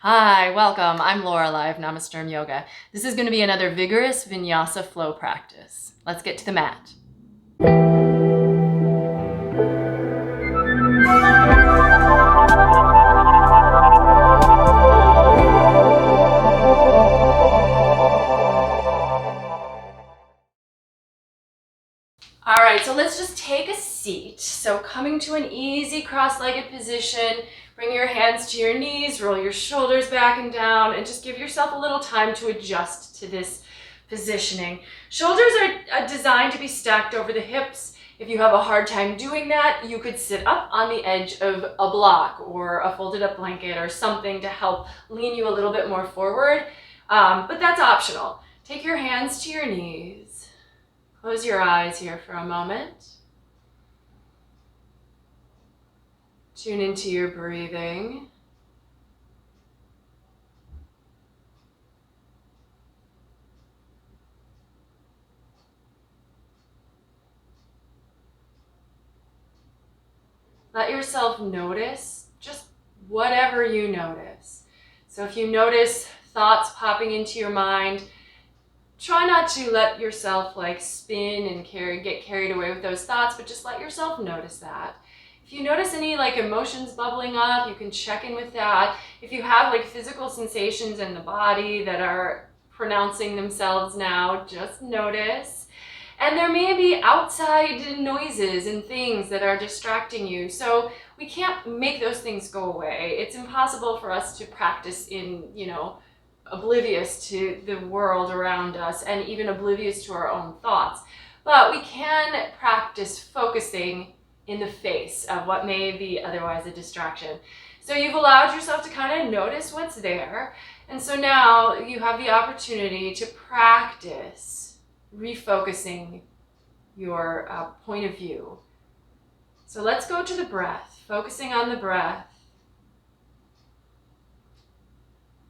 Hi, welcome. I'm Laura of Namasturm Yoga. This is going to be another vigorous vinyasa flow practice. Let's get to the mat. All right, so let's just take a seat. So coming to an easy cross-legged position, bring your hands to your knees, roll your shoulders back and down, and just give yourself a little time to adjust to this positioning. Shoulders are designed to be stacked over the hips. If you have a hard time doing that, you could sit up on the edge of a block or a folded up blanket or something to help lean you a little bit more forward, but that's optional. Take your hands to your knees. Close your eyes here for a moment. Tune into your breathing. Let yourself notice just whatever you notice. So if you notice thoughts popping into your mind, try not to let yourself spin and get carried away with those thoughts, but just let yourself notice that. If you notice any emotions bubbling up, you can check in with that. If you have physical sensations in the body that are pronouncing themselves now, just notice. And there may be outside noises and things that are distracting you. So we can't make those things go away. It's impossible for us to practice in, oblivious to the world around us and even oblivious to our own thoughts. But we can practice focusing in the face of what may be otherwise a distraction. So you've allowed yourself to kind of notice what's there. And so now you have the opportunity to practice refocusing your point of view. So let's go to the breath, focusing on the breath.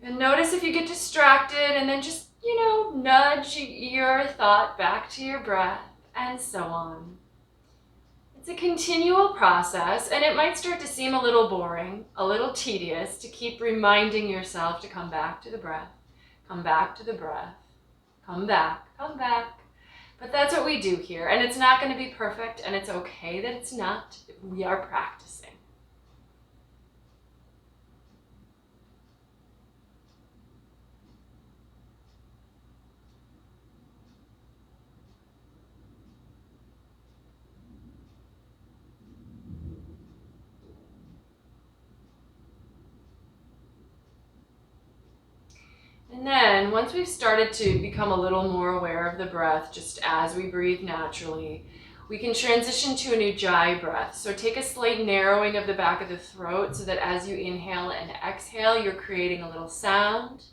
And notice if you get distracted, and then just, nudge your thought back to your breath, and so on. It's a continual process, and it might start to seem a little boring, a little tedious to keep reminding yourself to come back to the breath, come back to the breath, come back, come back. But that's what we do here, and it's not going to be perfect, and it's okay that it's not. We are practicing. And then once we've started to become a little more aware of the breath, just as we breathe naturally, we can transition to an ujjayi breath. So take a slight narrowing of the back of the throat so that as you inhale and exhale, you're creating a little sound.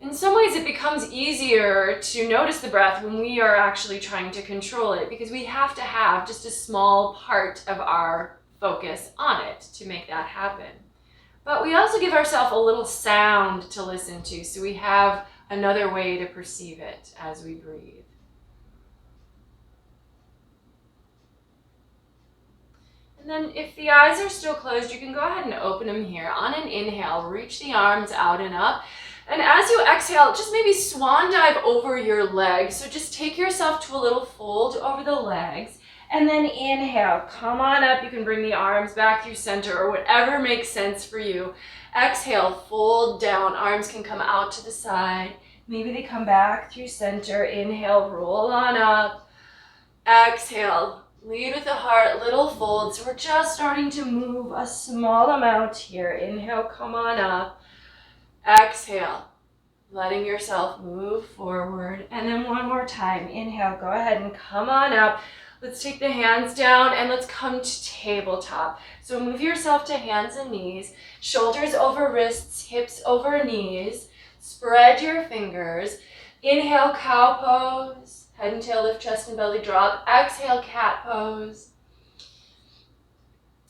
In some ways, it becomes easier to notice the breath when we are actually trying to control it, because we have to have just a small part of our focus on it to make that happen. But we also give ourselves a little sound to listen to, so we have another way to perceive it as we breathe. And then if the eyes are still closed, you can go ahead and open them here. On an inhale, reach the arms out and up. And as you exhale, just maybe swan dive over your legs. So just take yourself to a little fold over the legs. And then inhale, come on up. You can bring the arms back through center or whatever makes sense for you. Exhale, fold down. Arms can come out to the side. Maybe they come back through center. Inhale, roll on up. Exhale, lead with the heart, little fold. So we're just starting to move a small amount here. Inhale, come on up. Exhale, letting yourself move forward. And then one more time. Inhale, go ahead and come on up. Let's take the hands down and let's come to tabletop. So move yourself to hands and knees, shoulders over wrists, hips over knees. Spread your fingers. Inhale, cow pose. Head and tail lift, chest and belly drop. Exhale, cat pose.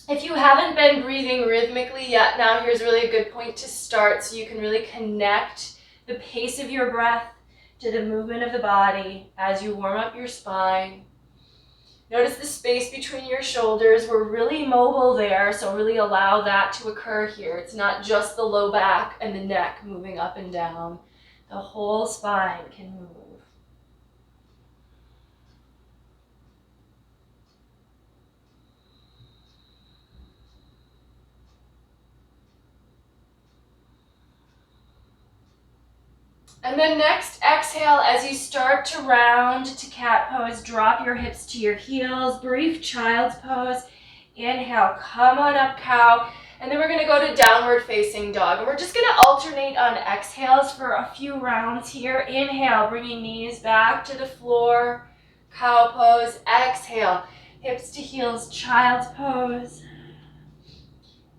If you haven't been breathing rhythmically yet, now here's really a good point to start so you can really connect the pace of your breath to the movement of the body as you warm up your spine. Notice the space between your shoulders. We're really mobile there, so really allow that to occur here. It's not just the low back and the neck moving up and down. The whole spine can move. And then next, exhale as you start to round to cat pose. Drop your hips to your heels. Brief child's pose. Inhale, come on up, cow. And then we're going to go to downward facing dog. And we're just going to alternate on exhales for a few rounds here. Inhale, bringing knees back to the floor. Cow pose. Exhale, hips to heels, child's pose.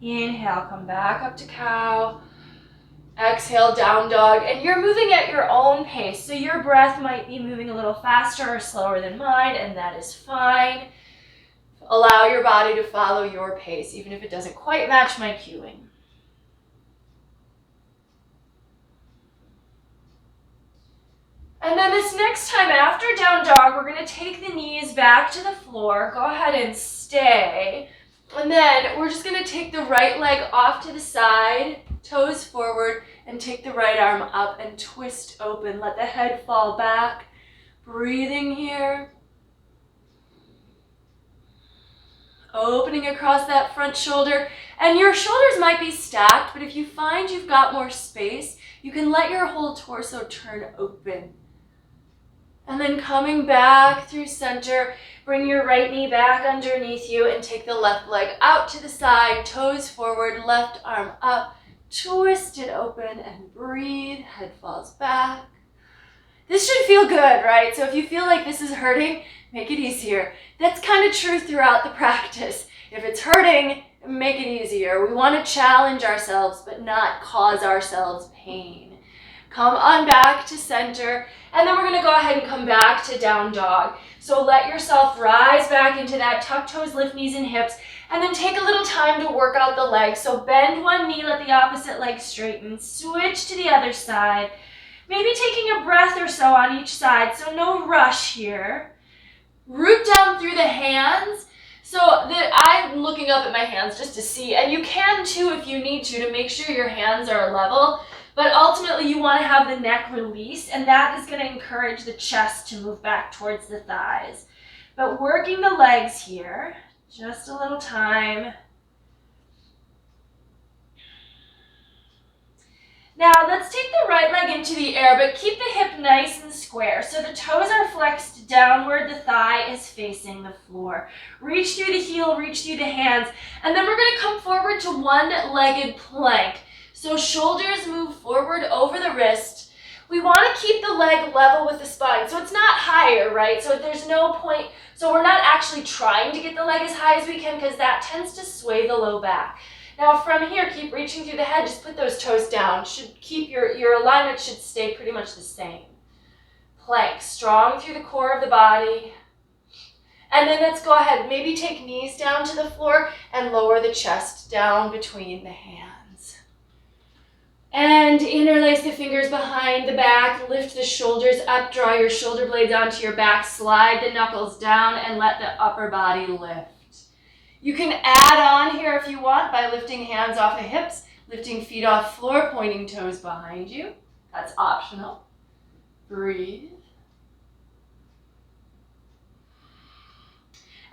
Inhale, come back up to cow. Exhale, down dog, and you're moving at your own pace, so your breath might be moving a little faster or slower than mine, and that is fine. Allow your body to follow your pace, even if it doesn't quite match my cueing. And then this next time after down dog, we're going to take the knees back to the floor. Go ahead and stay. And then we're just going to take the right leg off to the side, toes forward, and take the right arm up and twist open. Let the head fall back. Breathing here. Opening across that front shoulder. And your shoulders might be stacked, but if you find you've got more space, you can let your whole torso turn open. And then coming back through center, bring your right knee back underneath you and take the left leg out to the side, toes forward, left arm up, twist it open and breathe, head falls back. This should feel good, right? So if you feel like this is hurting, make it easier. That's kind of true throughout the practice. If it's hurting, make it easier. We want to challenge ourselves, but not cause ourselves pain. Come on back to center, and then we're going to go ahead and come back to down dog. So let yourself rise back into that, tuck toes, lift knees and hips, and then take a little time to work out the legs. So bend one knee, let the opposite leg straighten, switch to the other side. Maybe taking a breath or so on each side, so no rush here. Root down through the hands. So I'm looking up at my hands just to see, and you can too if you need to make sure your hands are level. But ultimately, you want to have the neck released, and that is going to encourage the chest to move back towards the thighs. But working the legs here, just a little time. Now, let's take the right leg into the air, but keep the hip nice and square. So the toes are flexed downward, the thigh is facing the floor. Reach through the heel, reach through the hands, and then we're going to come forward to one-legged plank. So shoulders move forward over the wrist. We want to keep the leg level with the spine. So it's not higher, right? So there's no point. So we're not actually trying to get the leg as high as we can because that tends to sway the low back. Now from here, keep reaching through the head. Just put those toes down. Should keep your alignment should stay pretty much the same. Plank, strong through the core of the body. And then let's go ahead. Maybe take knees down to the floor and lower the chest down between the hands. And interlace the fingers behind the back, lift the shoulders up, draw your shoulder blades onto your back, slide the knuckles down, and let the upper body lift. You can add on here if you want by lifting hands off the hips, lifting feet off floor, pointing toes behind you. That's optional. Breathe.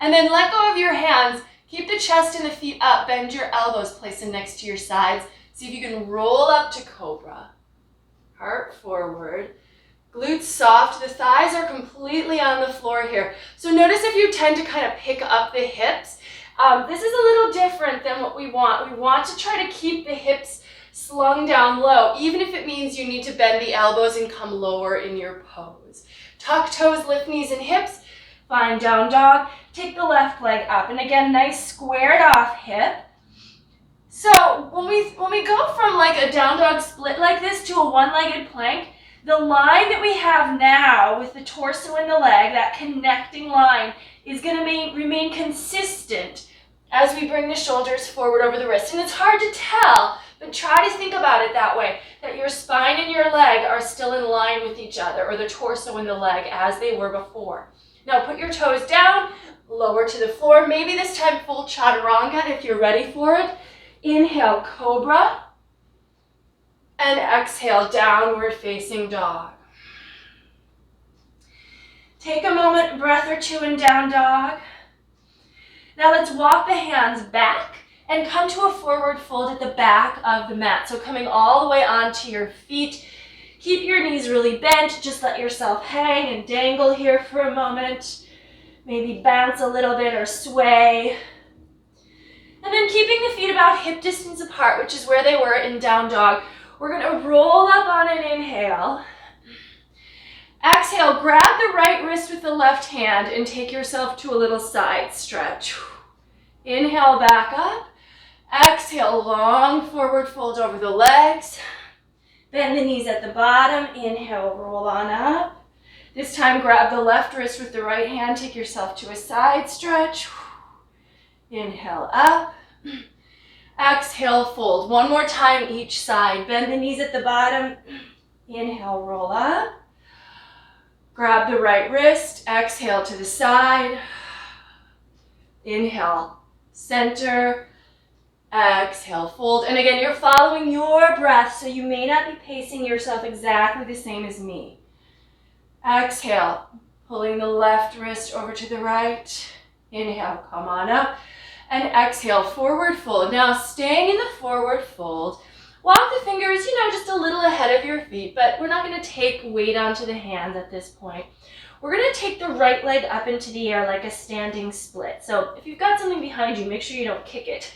And then let go of your hands. Keep the chest and the feet up, bend your elbows, place them next to your sides. See if you can roll up to cobra. Heart forward. Glutes soft. The thighs are completely on the floor here. So notice if you tend to kind of pick up the hips. This is a little different than what we want. We want to try to keep the hips slung down low, even if it means you need to bend the elbows and come lower in your pose. Tuck toes, lift knees and hips. Find down dog. Take the left leg up. And again, nice squared off hip. So when we go from like a down dog split like this to a one-legged plank, the line that we have now with the torso and the leg, that connecting line, is going to remain consistent as we bring the shoulders forward over the wrist. And it's hard to tell, but try to think about it that way, that your spine and your leg are still in line with each other, or the torso and the leg as they were before. Now put your toes down, lower to the floor. Maybe this time full chaturanga if you're ready for it. Inhale, cobra. And exhale, downward facing dog. Take a moment, breath or two in down dog. Now let's walk the hands back and come to a forward fold at the back of the mat. So coming all the way onto your feet. Keep your knees really bent. Just let yourself hang and dangle here for a moment. Maybe bounce a little bit or sway. And then keeping the feet about hip distance apart, which is where they were in down dog. We're going to roll up on an inhale. Exhale, grab the right wrist with the left hand and take yourself to a little side stretch. Inhale, back up. Exhale, long forward fold over the legs. Bend the knees at the bottom. Inhale, roll on up. This time, grab the left wrist with the right hand. Take yourself to a side stretch. Inhale, up. Exhale, fold. One more time each side. Bend the knees at the bottom. Inhale, roll up. Grab the right wrist. Exhale to the side. Inhale, center. Exhale, fold. And again, you're following your breath, so you may not be pacing yourself exactly the same as me. Exhale, pulling the left wrist over to the right. Inhale, come on up. And exhale, forward fold. Now, staying in the forward fold, walk the fingers, just a little ahead of your feet, but we're not going to take weight onto the hands at this point. We're going to take the right leg up into the air like a standing split. So if you've got something behind you, make sure you don't kick it.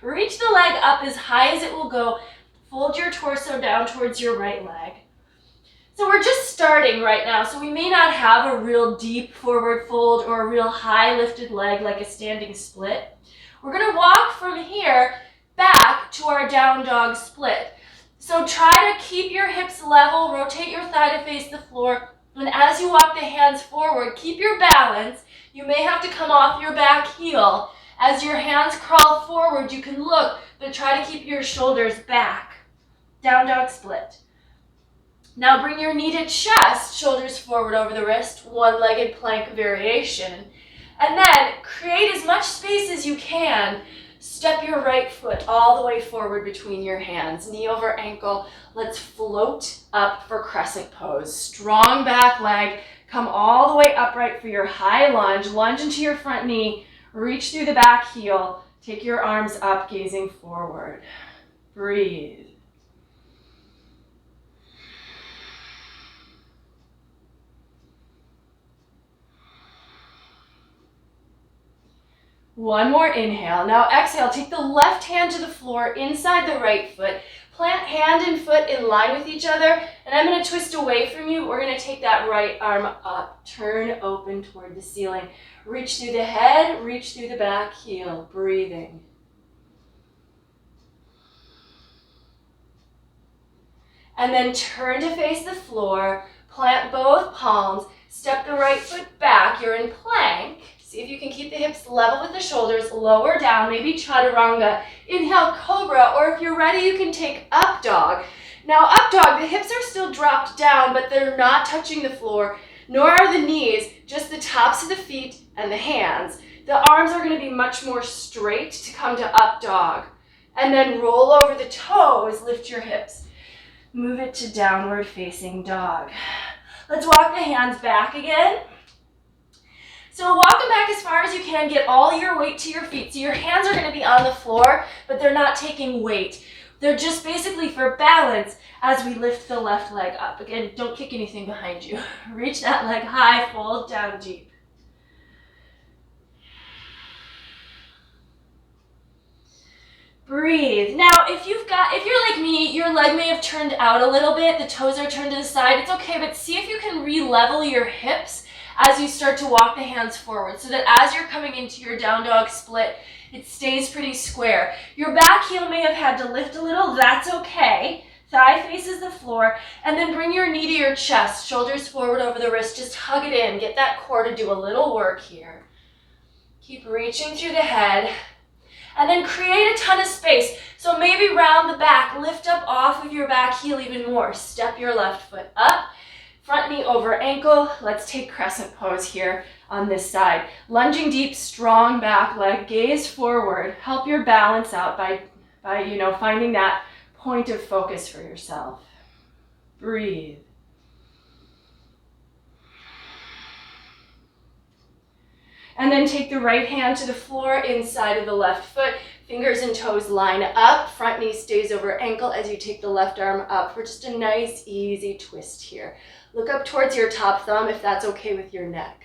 Reach the leg up as high as it will go. Fold your torso down towards your right leg. So we're just starting right now, so we may not have a real deep forward fold or a real high lifted leg like a standing split. We're going to walk from here back to our down dog split. So try to keep your hips level, rotate your thigh to face the floor, and as you walk the hands forward, keep your balance. You may have to come off your back heel. As your hands crawl forward, you can look, but try to keep your shoulders back. Down dog split. Now bring your knee to chest, shoulders forward over the wrist, one-legged plank variation. And then create as much space as you can. Step your right foot all the way forward between your hands, knee over ankle. Let's float up for crescent pose. Strong back leg. Come all the way upright for your high lunge. Lunge into your front knee. Reach through the back heel. Take your arms up, gazing forward. Breathe. One more inhale. Now exhale, take the left hand to the floor inside the right foot. Plant hand and foot in line with each other. And I'm going to twist away from you. We're going to take that right arm up. Turn open toward the ceiling. Reach through the head, reach through the back heel. Breathing. And then turn to face the floor. Plant both palms. Step the right foot back. You're in plank. See if you can keep the hips level with the shoulders, lower down, maybe chaturanga. Inhale, cobra, or if you're ready, you can take up dog. Now, up dog, the hips are still dropped down, but they're not touching the floor, nor are the knees, just the tops of the feet and the hands. The arms are going to be much more straight to come to up dog. And then roll over the toes, lift your hips. Move it to downward facing dog. Let's walk the hands back again. So walk them back as far as you can, get all your weight to your feet. So your hands are going to be on the floor, but they're not taking weight. They're just basically for balance as we lift the left leg up. Again, don't kick anything behind you. Reach that leg high, fold down deep. Breathe. Now, if you're like me, your leg may have turned out a little bit, the toes are turned to the side, it's okay, but see if you can re-level your hips as you start to walk the hands forward, so that as you're coming into your down dog split, it stays pretty square. Your back heel may have had to lift a little, that's okay. Thigh faces the floor, and then bring your knee to your chest, shoulders forward over the wrist, just hug it in, get that core to do a little work here. Keep reaching through the head, and then create a ton of space. So maybe round the back, lift up off of your back heel even more. Step your left foot up. Front knee over ankle. Let's take crescent pose here. on this side. Lunging deep, strong back leg, gaze forward. Help your balance out by finding that point of focus for yourself. Breathe. And then take the right hand to the floor inside of the left foot. Fingers and toes line up. Front knee stays over ankle as you take the left arm up for just a nice, easy twist here. Look up towards your top thumb if that's okay with your neck.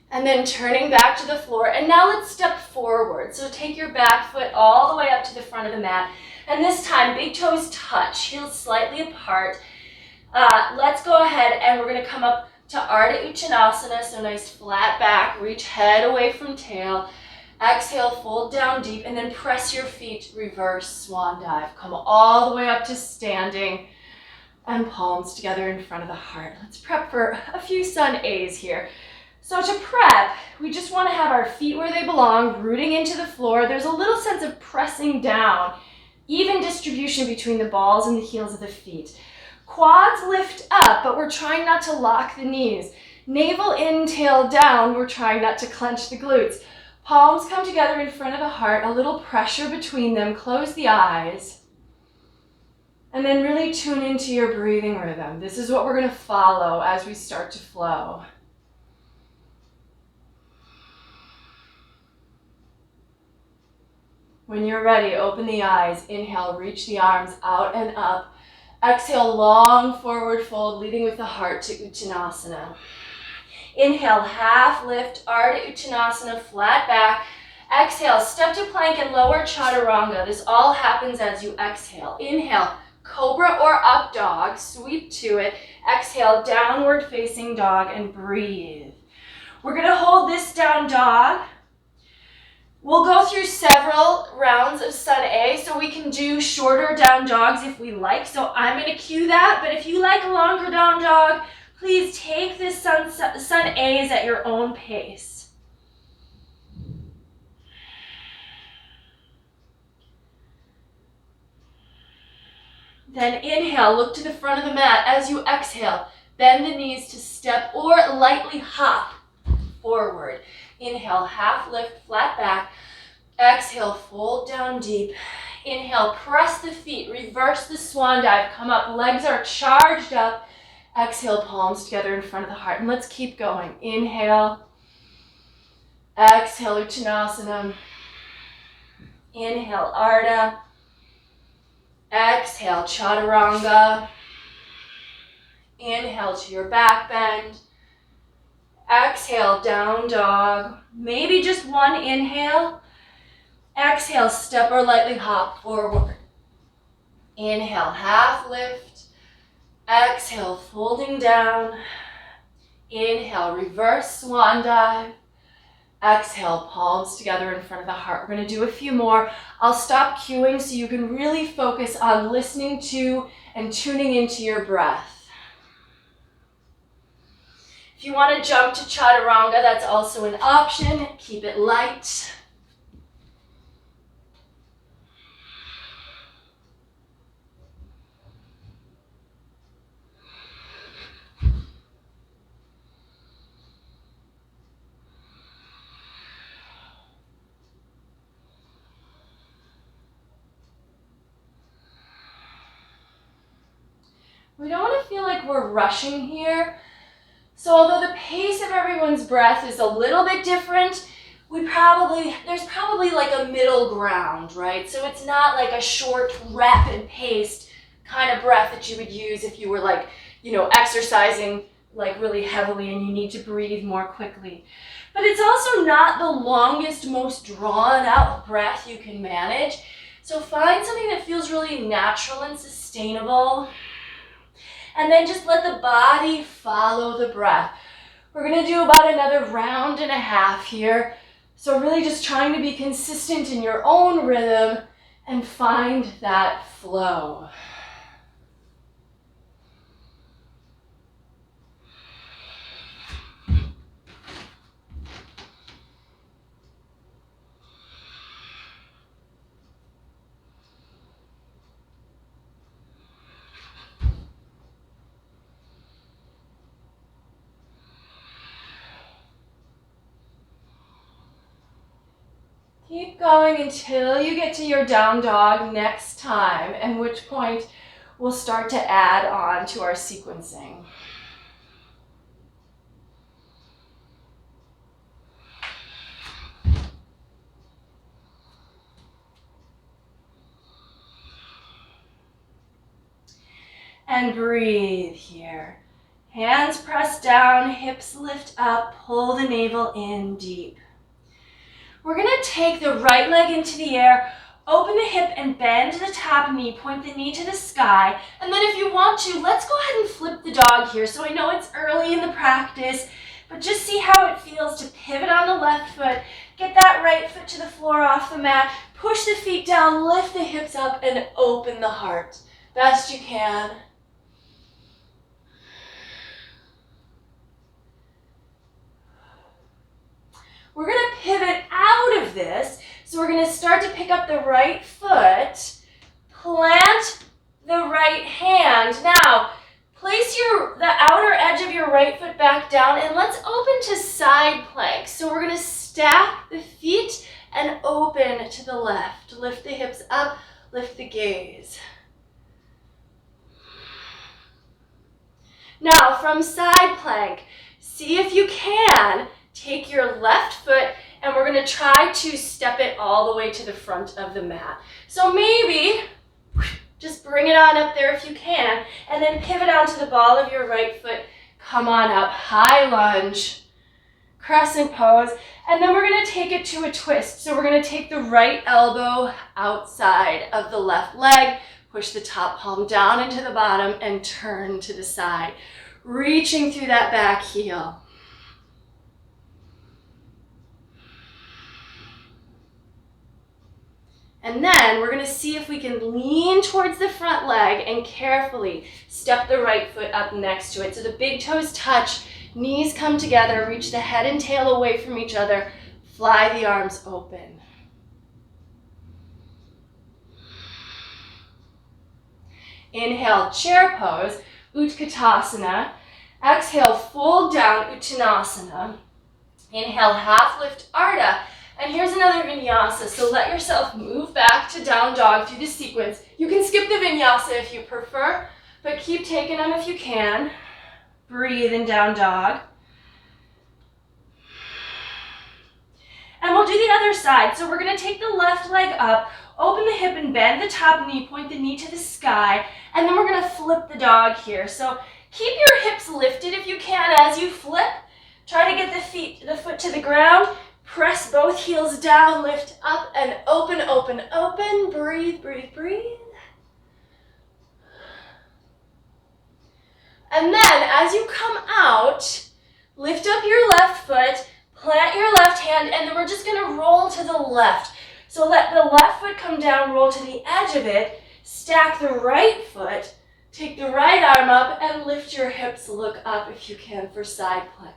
And then turning back to the floor. And now let's step forward. So take your back foot all the way up to the front of the mat. And this time, big toes touch, heels slightly apart. Let's go ahead and we're going to come up to Ardha Uttanasana. So nice flat back, reach head away from tail. Exhale, fold down deep, and then press your feet, reverse swan dive. Come all the way up to standing and palms together in front of the heart. Let's prep for a few sun A's here. So to prep, we just want to have our feet where they belong, rooting into the floor. There's a little sense of pressing down, even distribution between the balls and the heels of the feet. Quads lift up, but we're trying not to lock the knees. Navel in, tail down, we're trying not to clench the glutes. Palms come together in front of the heart, a little pressure between them, close the eyes. And then really tune into your breathing rhythm. This is what we're going to follow as we start to flow. When you're ready, open the eyes. Inhale, reach the arms out and up. Exhale, long forward fold, leading with the heart to Uttanasana. Inhale, half lift, Ardha Uttanasana, flat back. Exhale, step to plank and lower chaturanga. This all happens as you exhale. Inhale, cobra or up dog, sweep to it. Exhale, downward facing dog, and breathe. We're going to hold this down dog. We'll go through several rounds of sun A, so we can do shorter down dogs if we like. So I'm going to cue that, but if you like a longer down dog, please take this sun A's at your own pace. Then inhale, look to the front of the mat. As you exhale, bend the knees to step or lightly hop forward. Inhale, half lift, flat back. Exhale, fold down deep. Inhale, press the feet, reverse the swan dive, come up, legs are charged up. Exhale, palms together in front of the heart. And let's keep going. Inhale. Exhale, Uttanasana. Inhale, Ardha. Exhale, Chaturanga. Inhale to your back bend. Exhale, down dog. Maybe just one inhale. Exhale, step or lightly hop forward. Inhale, half lift. Exhale, folding down. Inhale, reverse swan dive. Exhale, palms together in front of the heart. We're going to do a few more. I'll stop cueing so you can really focus on listening to and tuning into your breath. If you want to jump to chaturanga, that's also an option. Keep it light. We don't want to feel like we're rushing here. So although the pace of everyone's breath is a little bit different, there's probably like a middle ground, right? So it's not like a short, rapid paced kind of breath that you would use if you were like, exercising like really heavily and you need to breathe more quickly. But it's also not the longest, most drawn out breath you can manage. So find something that feels really natural and sustainable. And then just let the body follow the breath. We're going to do about another round and a half here. So really just trying to be consistent in your own rhythm and find that flow. Keep going until you get to your down dog next time, at which point we'll start to add on to our sequencing. And breathe here. Hands press down, hips lift up, pull the navel in deep. We're going to take the right leg into the air, open the hip and bend the top knee, point the knee to the sky. And then if you want to, let's go ahead and flip the dog here. So I know it's early in the practice, but just see how it feels to pivot on the left foot, get that right foot to the floor off the mat, push the feet down, lift the hips up, and open the heart. Best you can. We're going to pivot out of this. So we're going to start to pick up the right foot, plant the right hand. Now, place the outer edge of your right foot back down and let's open to side plank. So we're going to stack the feet and open to the left. Lift the hips up, lift the gaze. Now, from side plank, see if you can take your left foot and we're going to try to step it all the way to the front of the mat. So maybe just bring it on up there if you can, and then pivot onto the ball of your right foot. Come on up, high lunge, crescent pose, and then we're going to take it to a twist. So we're going to take the right elbow outside of the left leg, push the top palm down into the bottom, and turn to the side, reaching through that back heel. And then we're going to see if we can lean towards the front leg and carefully step the right foot up next to it. So the big toes touch, knees come together, reach the head and tail away from each other, fly the arms open. Inhale, chair pose, Utkatasana. Exhale, fold down, Uttanasana. Inhale, half lift, Ardha. And here's another vinyasa, so let yourself move back to down dog through the sequence. You can skip the vinyasa if you prefer, but keep taking them if you can. Breathe in down dog. And we'll do the other side. So we're going to take the left leg up, open the hip and bend the top knee, point the knee to the sky, and then we're going to flip the dog here. So keep your hips lifted if you can as you flip. Try to get the foot to the ground. Press both heels down, lift up and open, open, open. Breathe, breathe, breathe. And then as you come out, lift up your left foot, plant your left hand, and then we're just going to roll to the left. So let the left foot come down, roll to the edge of it, stack the right foot, take the right arm up, and lift your hips, look up if you can for side plank.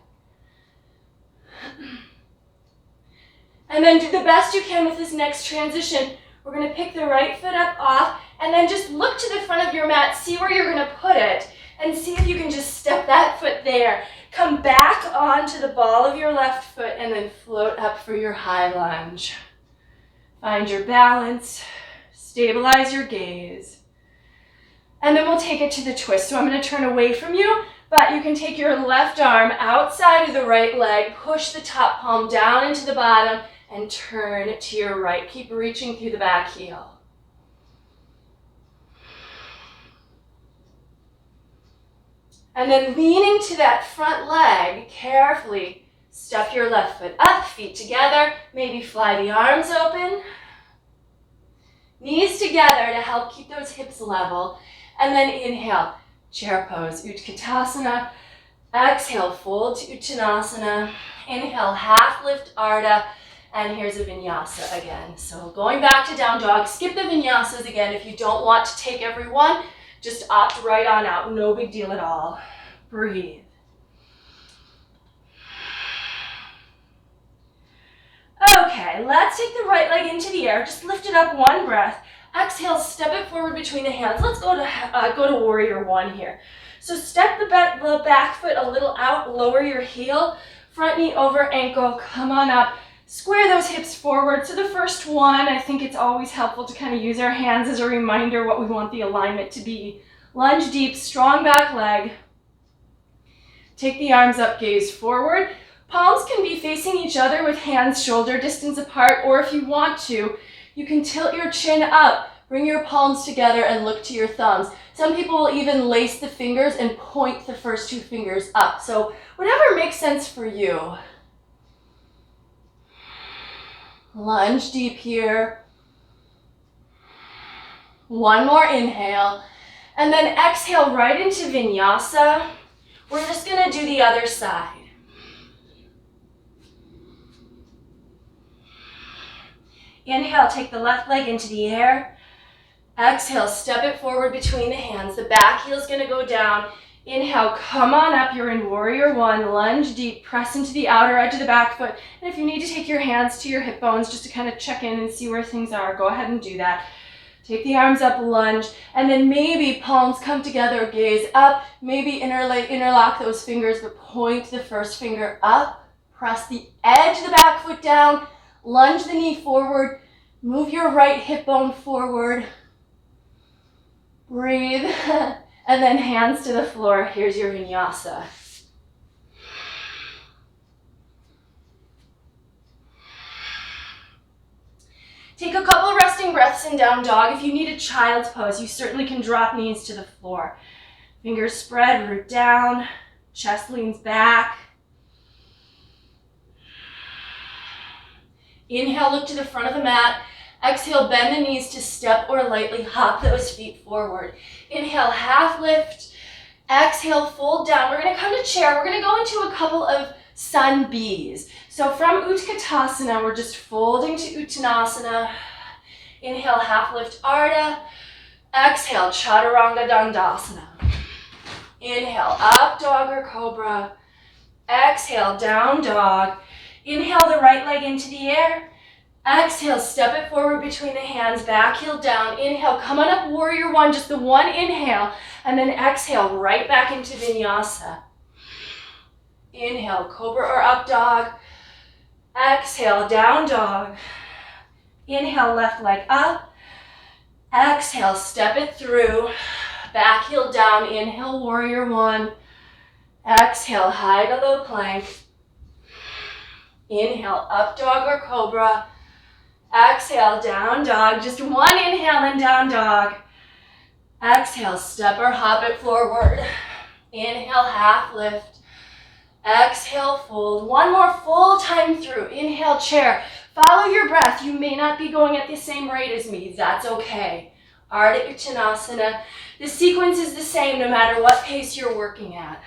And then do the best you can with this next transition. We're going to pick the right foot up off and then just look to the front of your mat, see where you're going to put it, and see if you can just step that foot there. Come back onto the ball of your left foot and then float up for your high lunge. Find your balance, stabilize your gaze. And then we'll take it to the twist. So I'm going to turn away from you, but you can take your left arm outside of the right leg, push the top palm down into the bottom, and turn to your right. Keep reaching through the back heel. And then leaning to that front leg, carefully step your left foot up, feet together, maybe fly the arms open. Knees together to help keep those hips level. And then inhale, chair pose, Utkatasana. Exhale, fold to Uttanasana. Inhale, half lift, Ardha. And here's a vinyasa again. So going back to down dog, skip the vinyasas again if you don't want to take every one. Just opt right on out, no big deal at all. Breathe. Okay, let's take the right leg into the air. Just lift it up one breath. Exhale, step it forward between the hands. Let's go to warrior one here. So step the back foot a little out, lower your heel, front knee over ankle, come on up. square those hips forward. So the first one, I think it's always helpful to kind of use our hands as a reminder what we want the alignment to be. Lunge deep, strong back leg. Take the arms up, gaze forward. Palms can be facing each other with hands shoulder distance apart, or if you want to, you can tilt your chin up, bring your palms together and look to your thumbs. Some people will even lace the fingers and point the first two fingers up. So whatever makes sense for you. Lunge deep here. One more inhale. And then exhale right into vinyasa. We're just going to do the other side. Inhale, take the left leg into the air. Exhale, step it forward between the hands. The back heel is going to go down. Inhale, come on up. You're in warrior one. Lunge deep, press into the outer edge of the back foot. And if you need to take your hands to your hip bones just to kind of check in and see where things are, go ahead and do that. Take the arms up, lunge, and then maybe palms come together, gaze up. Maybe interlock those fingers, but point the first finger up. Press the edge of the back foot down. Lunge the knee forward. Move your right hip bone forward. Breathe. And then hands to the floor. Here's your vinyasa. Take a couple resting breaths in down dog. If you need a child's pose, you certainly can drop knees to the floor. Fingers spread, root down, chest leans back. Inhale, look to the front of the mat. Exhale, bend the knees to step or lightly hop those feet forward. Inhale, half lift. Exhale, fold down. We're going to come to chair. We're going to go into a couple of sun Bs. So from Utkatasana, we're just folding to Uttanasana. Inhale, half lift Ardha. Exhale, Chaturanga Dandasana. Inhale, up dog or cobra. Exhale, down dog. Inhale the right leg into the air. Exhale, step it forward between the hands, back heel down. Inhale, come on up, warrior one, just the one inhale. And then exhale, right back into vinyasa. Inhale, cobra or up dog. Exhale, down dog. Inhale, left leg up. Exhale, step it through. Back heel down. Inhale, warrior one. Exhale, high to low plank. Inhale, up dog or cobra. Exhale, down dog. Just one inhale and down dog. Exhale, step or hop it forward. Inhale, half lift. Exhale, fold. One more full time through. Inhale, chair. Follow your breath. You may not be going at the same rate as me. That's okay. Ardha Uttanasana. The sequence is the same no matter what pace you're working at.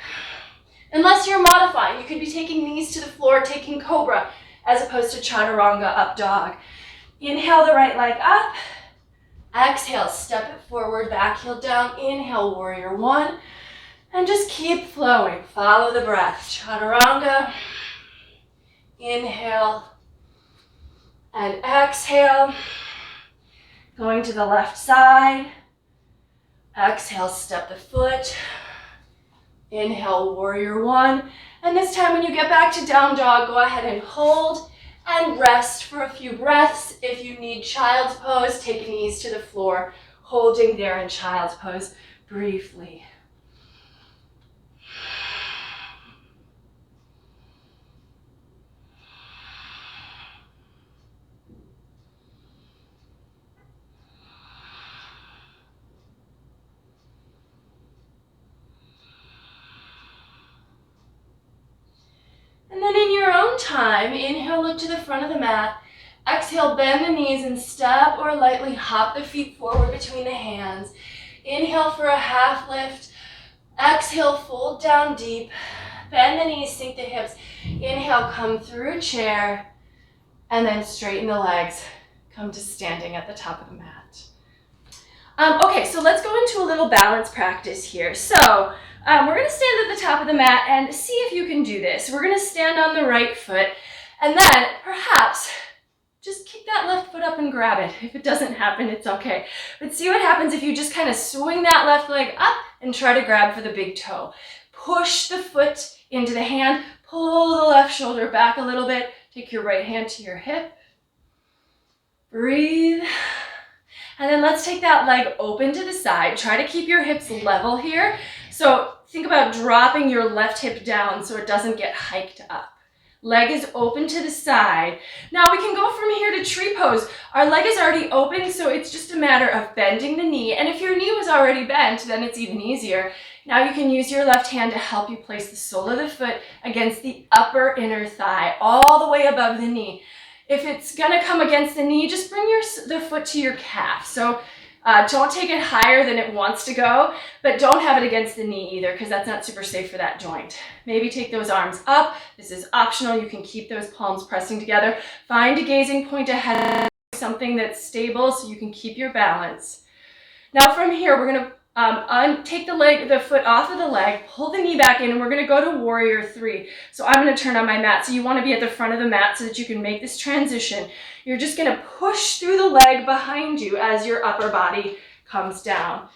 Unless you're modifying, you could be taking knees to the floor, taking cobra, as opposed to chaturanga, up dog. Inhale the right leg up. Exhale, step it forward, back heel down. Inhale, warrior one. And just keep flowing. Follow the breath. Chaturanga. Inhale. And exhale. Going to the left side. Exhale, step the foot. Inhale, warrior one. And this time when you get back to down dog, go ahead and hold and rest for a few breaths. If you need child's pose, take knees to the floor, holding there in child's pose briefly. And then in your own time, inhale, look to the front of the mat. Exhale, bend the knees and step or lightly hop the feet forward between the hands. Inhale for a half lift. Exhale, fold down deep. Bend the knees, sink the hips. Inhale, come through chair. And then straighten the legs. Come to standing at the top of the mat. Okay, so let's go into a little balance practice here. So we're going to stand at the top of the mat and see if you can do this. We're going to stand on the right foot and then perhaps just kick that left foot up and grab it. If it doesn't happen, it's okay. But see what happens if you just kind of swing that left leg up and try to grab for the big toe. Push the foot into the hand, pull the left shoulder back a little bit, Take your right hand to your hip. Breathe. And then let's take that leg open to the side. Try to keep your hips level here. So think about dropping your left hip down so it doesn't get hiked up. Leg is open to the side. Now we can go from here to tree pose. Our leg is already open, so it's just a matter of bending the knee. And if your knee was already bent, then it's even easier. Now you can use your left hand to help you place the sole of the foot against the upper inner thigh, all the way above the knee. If it's gonna come against the knee, just bring the foot to your calf. So don't take it higher than it wants to go, but don't have it against the knee either, because that's not super safe for that joint. Maybe take those arms up. This is optional. You can keep those palms pressing together. Find a gazing point ahead, something that's stable so you can keep your balance. Now from here, we're gonna take the foot off of the leg, pull the knee back in, and we're gonna go to warrior three. So I'm gonna turn on my mat. So you wanna be at the front of the mat so that you can make this transition. You're just gonna push through the leg behind you as your upper body comes down.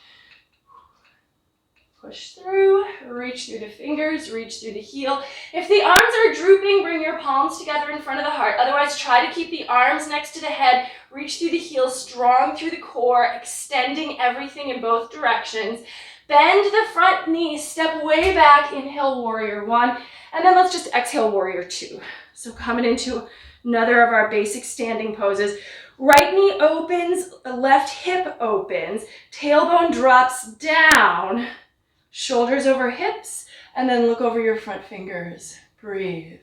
Push through, reach through the fingers, reach through the heel. If the arms are drooping, bring your palms together in front of the heart. Otherwise, try to keep the arms next to the head, reach through the heels, strong through the core, extending everything in both directions. Bend the front knee, step way back, inhale warrior one, and then let's just exhale warrior two. So coming into another of our basic standing poses. Right knee opens, left hip opens, tailbone drops down, shoulders over hips, and then look over your front fingers. Breathe.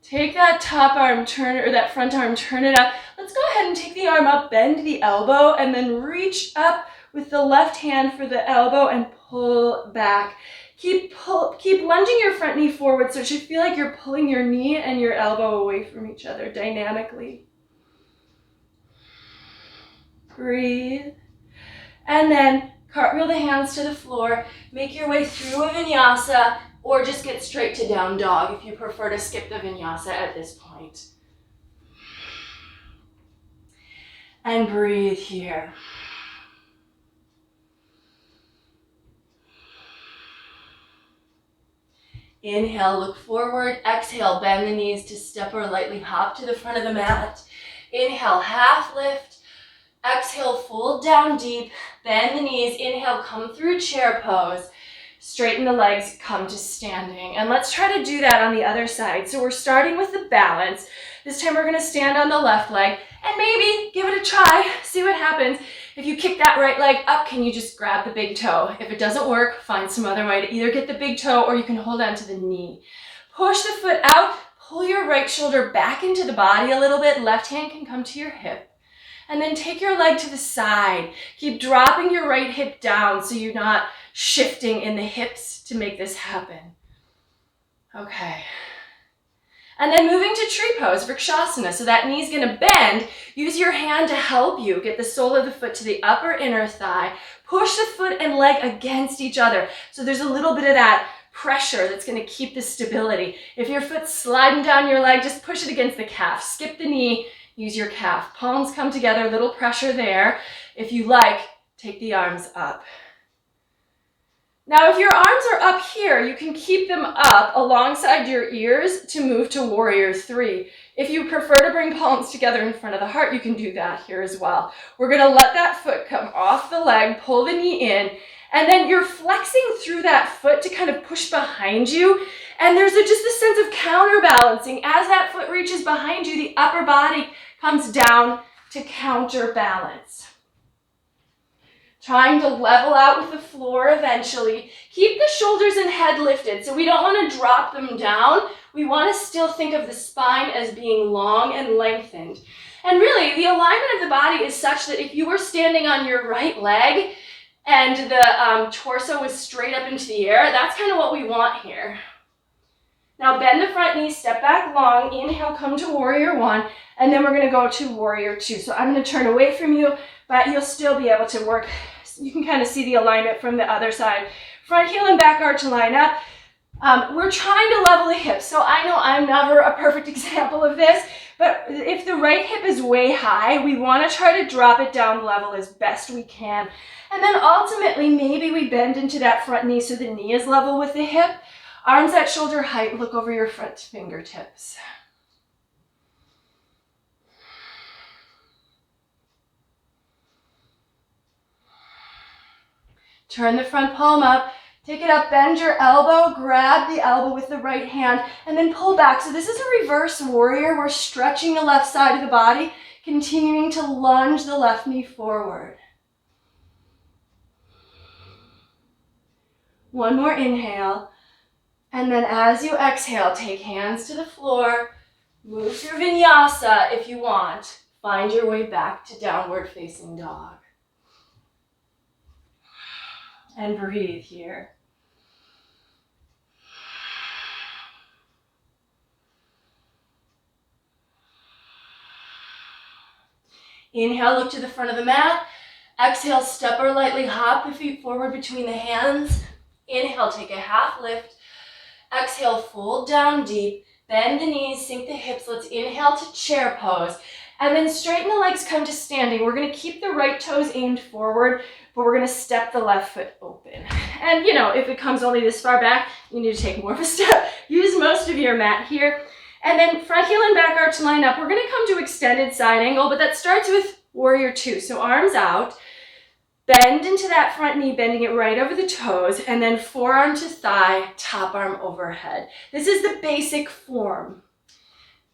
Take that top arm, that front arm, turn it up. Let's go ahead and take the arm up, bend the elbow, and then reach up with the left hand for the elbow and pull back. Keep lunging your front knee forward so it should feel like you're pulling your knee and your elbow away from each other dynamically. Breathe. And then cartwheel the hands to the floor. Make your way through a vinyasa, or just get straight to down dog if you prefer to skip the vinyasa at this point. And breathe here. Inhale, look forward. Exhale, bend the knees to step or lightly hop to the front of the mat. Inhale, half lift. Exhale, fold down deep. Bend the knees. Inhale, come through chair pose. Straighten the legs, come to standing. And let's try to do that on the other side. So we're starting with the balance. This time we're gonna stand on the left leg and maybe give it a try, see what happens. If you kick that right leg up, can you just grab the big toe? If it doesn't work, find some other way to either get the big toe or you can hold on to the knee. Push the foot out, pull your right shoulder back into the body a little bit. Left hand can come to your hip. And then take your leg to the side. Keep dropping your right hip down so you're not shifting in the hips to make this happen. Okay. And then moving to tree pose, vrikshasana. So that knee's gonna bend. Use your hand to help you get the sole of the foot to the upper inner thigh. Push the foot and leg against each other. So there's a little bit of that pressure that's gonna keep the stability. If your foot's sliding down your leg, just push it against the calf. Skip the knee, use your calf. Palms come together, little pressure there. If you like, take the arms up. Now, if your arms are up here, you can keep them up alongside your ears to move to warrior three. If you prefer to bring palms together in front of the heart, you can do that here as well. We're gonna let that foot come off the leg, pull the knee in, and then you're flexing through that foot to kind of push behind you. And there's just a sense of counterbalancing. As that foot reaches behind you, the upper body comes down to counterbalance. Trying to level out with the floor eventually. Keep the shoulders and head lifted. So we don't want to drop them down. We want to still think of the spine as being long and lengthened. And really, the alignment of the body is such that if you were standing on your right leg and the torso was straight up into the air, that's kind of what we want here. Now bend the front knee, step back long. Inhale, come to warrior one. And then we're going to go to warrior two. So I'm going to turn away from you, but you'll still be able to work. You can kind of see the alignment from the other side. Front heel and back arch line up. We're trying to level the hips. So I know I'm never a perfect example of this, But if the right hip is way high, we want to try to drop it down level as best we can. And then ultimately, maybe we bend into that front knee so the knee is level with the hip. Arms at shoulder height, look over your front fingertips. Turn the front palm up, take it up, bend your elbow, grab the elbow with the right hand, and then pull back. So this is a reverse warrior. We're stretching the left side of the body, continuing to lunge the left knee forward. One more inhale. And then as you exhale, take hands to the floor, move through vinyasa if you want. Find your way back to downward facing dog. And breathe here. Inhale, look to the front of the mat. Exhale, step or lightly hop the feet forward between the hands. Inhale, take a half lift. Exhale, fold down deep. Bend the knees, sink the hips. Let's inhale to chair pose. And then straighten the legs, come to standing. We're going to keep the right toes aimed forward, but we're going to step the left foot open. And you know, if it comes only this far back, you need to take more of a step. Use most of your mat here. And then front heel and back arch line up. We're going to come to extended side angle, but that starts with warrior two. So arms out, bend into that front knee, bending it right over the toes, and then forearm to thigh, top arm overhead. This is the basic form.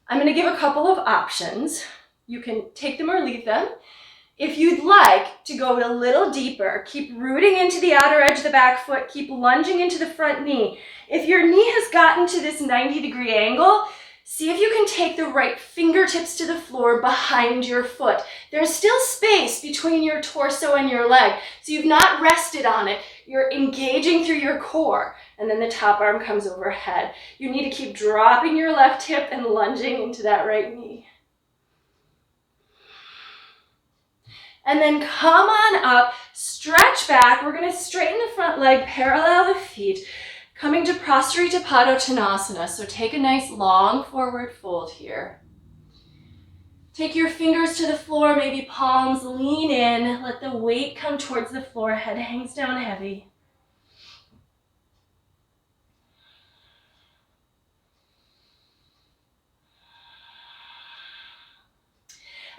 I'm going to give a couple of options. You can take them or leave them. If you'd like to go a little deeper, keep rooting into the outer edge of the back foot, keep lunging into the front knee. If your knee has gotten to this 90-degree angle, see if you can take the right fingertips to the floor behind your foot. There's still space between your torso and your leg, so you've not rested on it. You're engaging through your core, and then the top arm comes overhead. You need to keep dropping your left hip and lunging into that right knee. And then come on up, stretch back. We're going to straighten the front leg, parallel the feet, coming to Prasarita Padottanasana. So take a nice long forward fold here. Take your fingers to the floor, maybe palms lean in. Let the weight come towards the floor, head hangs down heavy.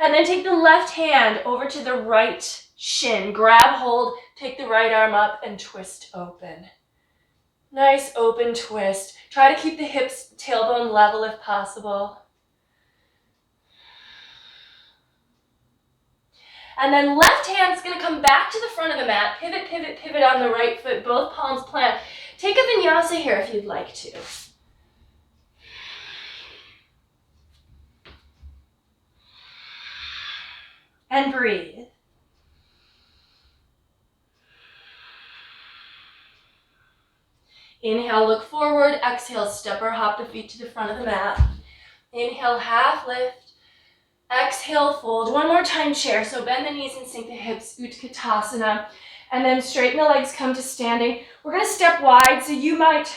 And then take the left hand over to the right shin. Grab hold, take the right arm up and twist open. Nice open twist. Try to keep the hips, tailbone level if possible. And then left hand is going to come back to the front of the mat. Pivot, pivot, pivot on the right foot. Both palms plant. Take a vinyasa here if you'd like to. And breathe. Inhale, look forward. Exhale, step or hop the feet to the front of the mat. Inhale, half lift. Exhale, fold. One more time, chair. So bend the knees and sink the hips, Utkatasana. And then straighten the legs, come to standing. We're going to step wide, so you might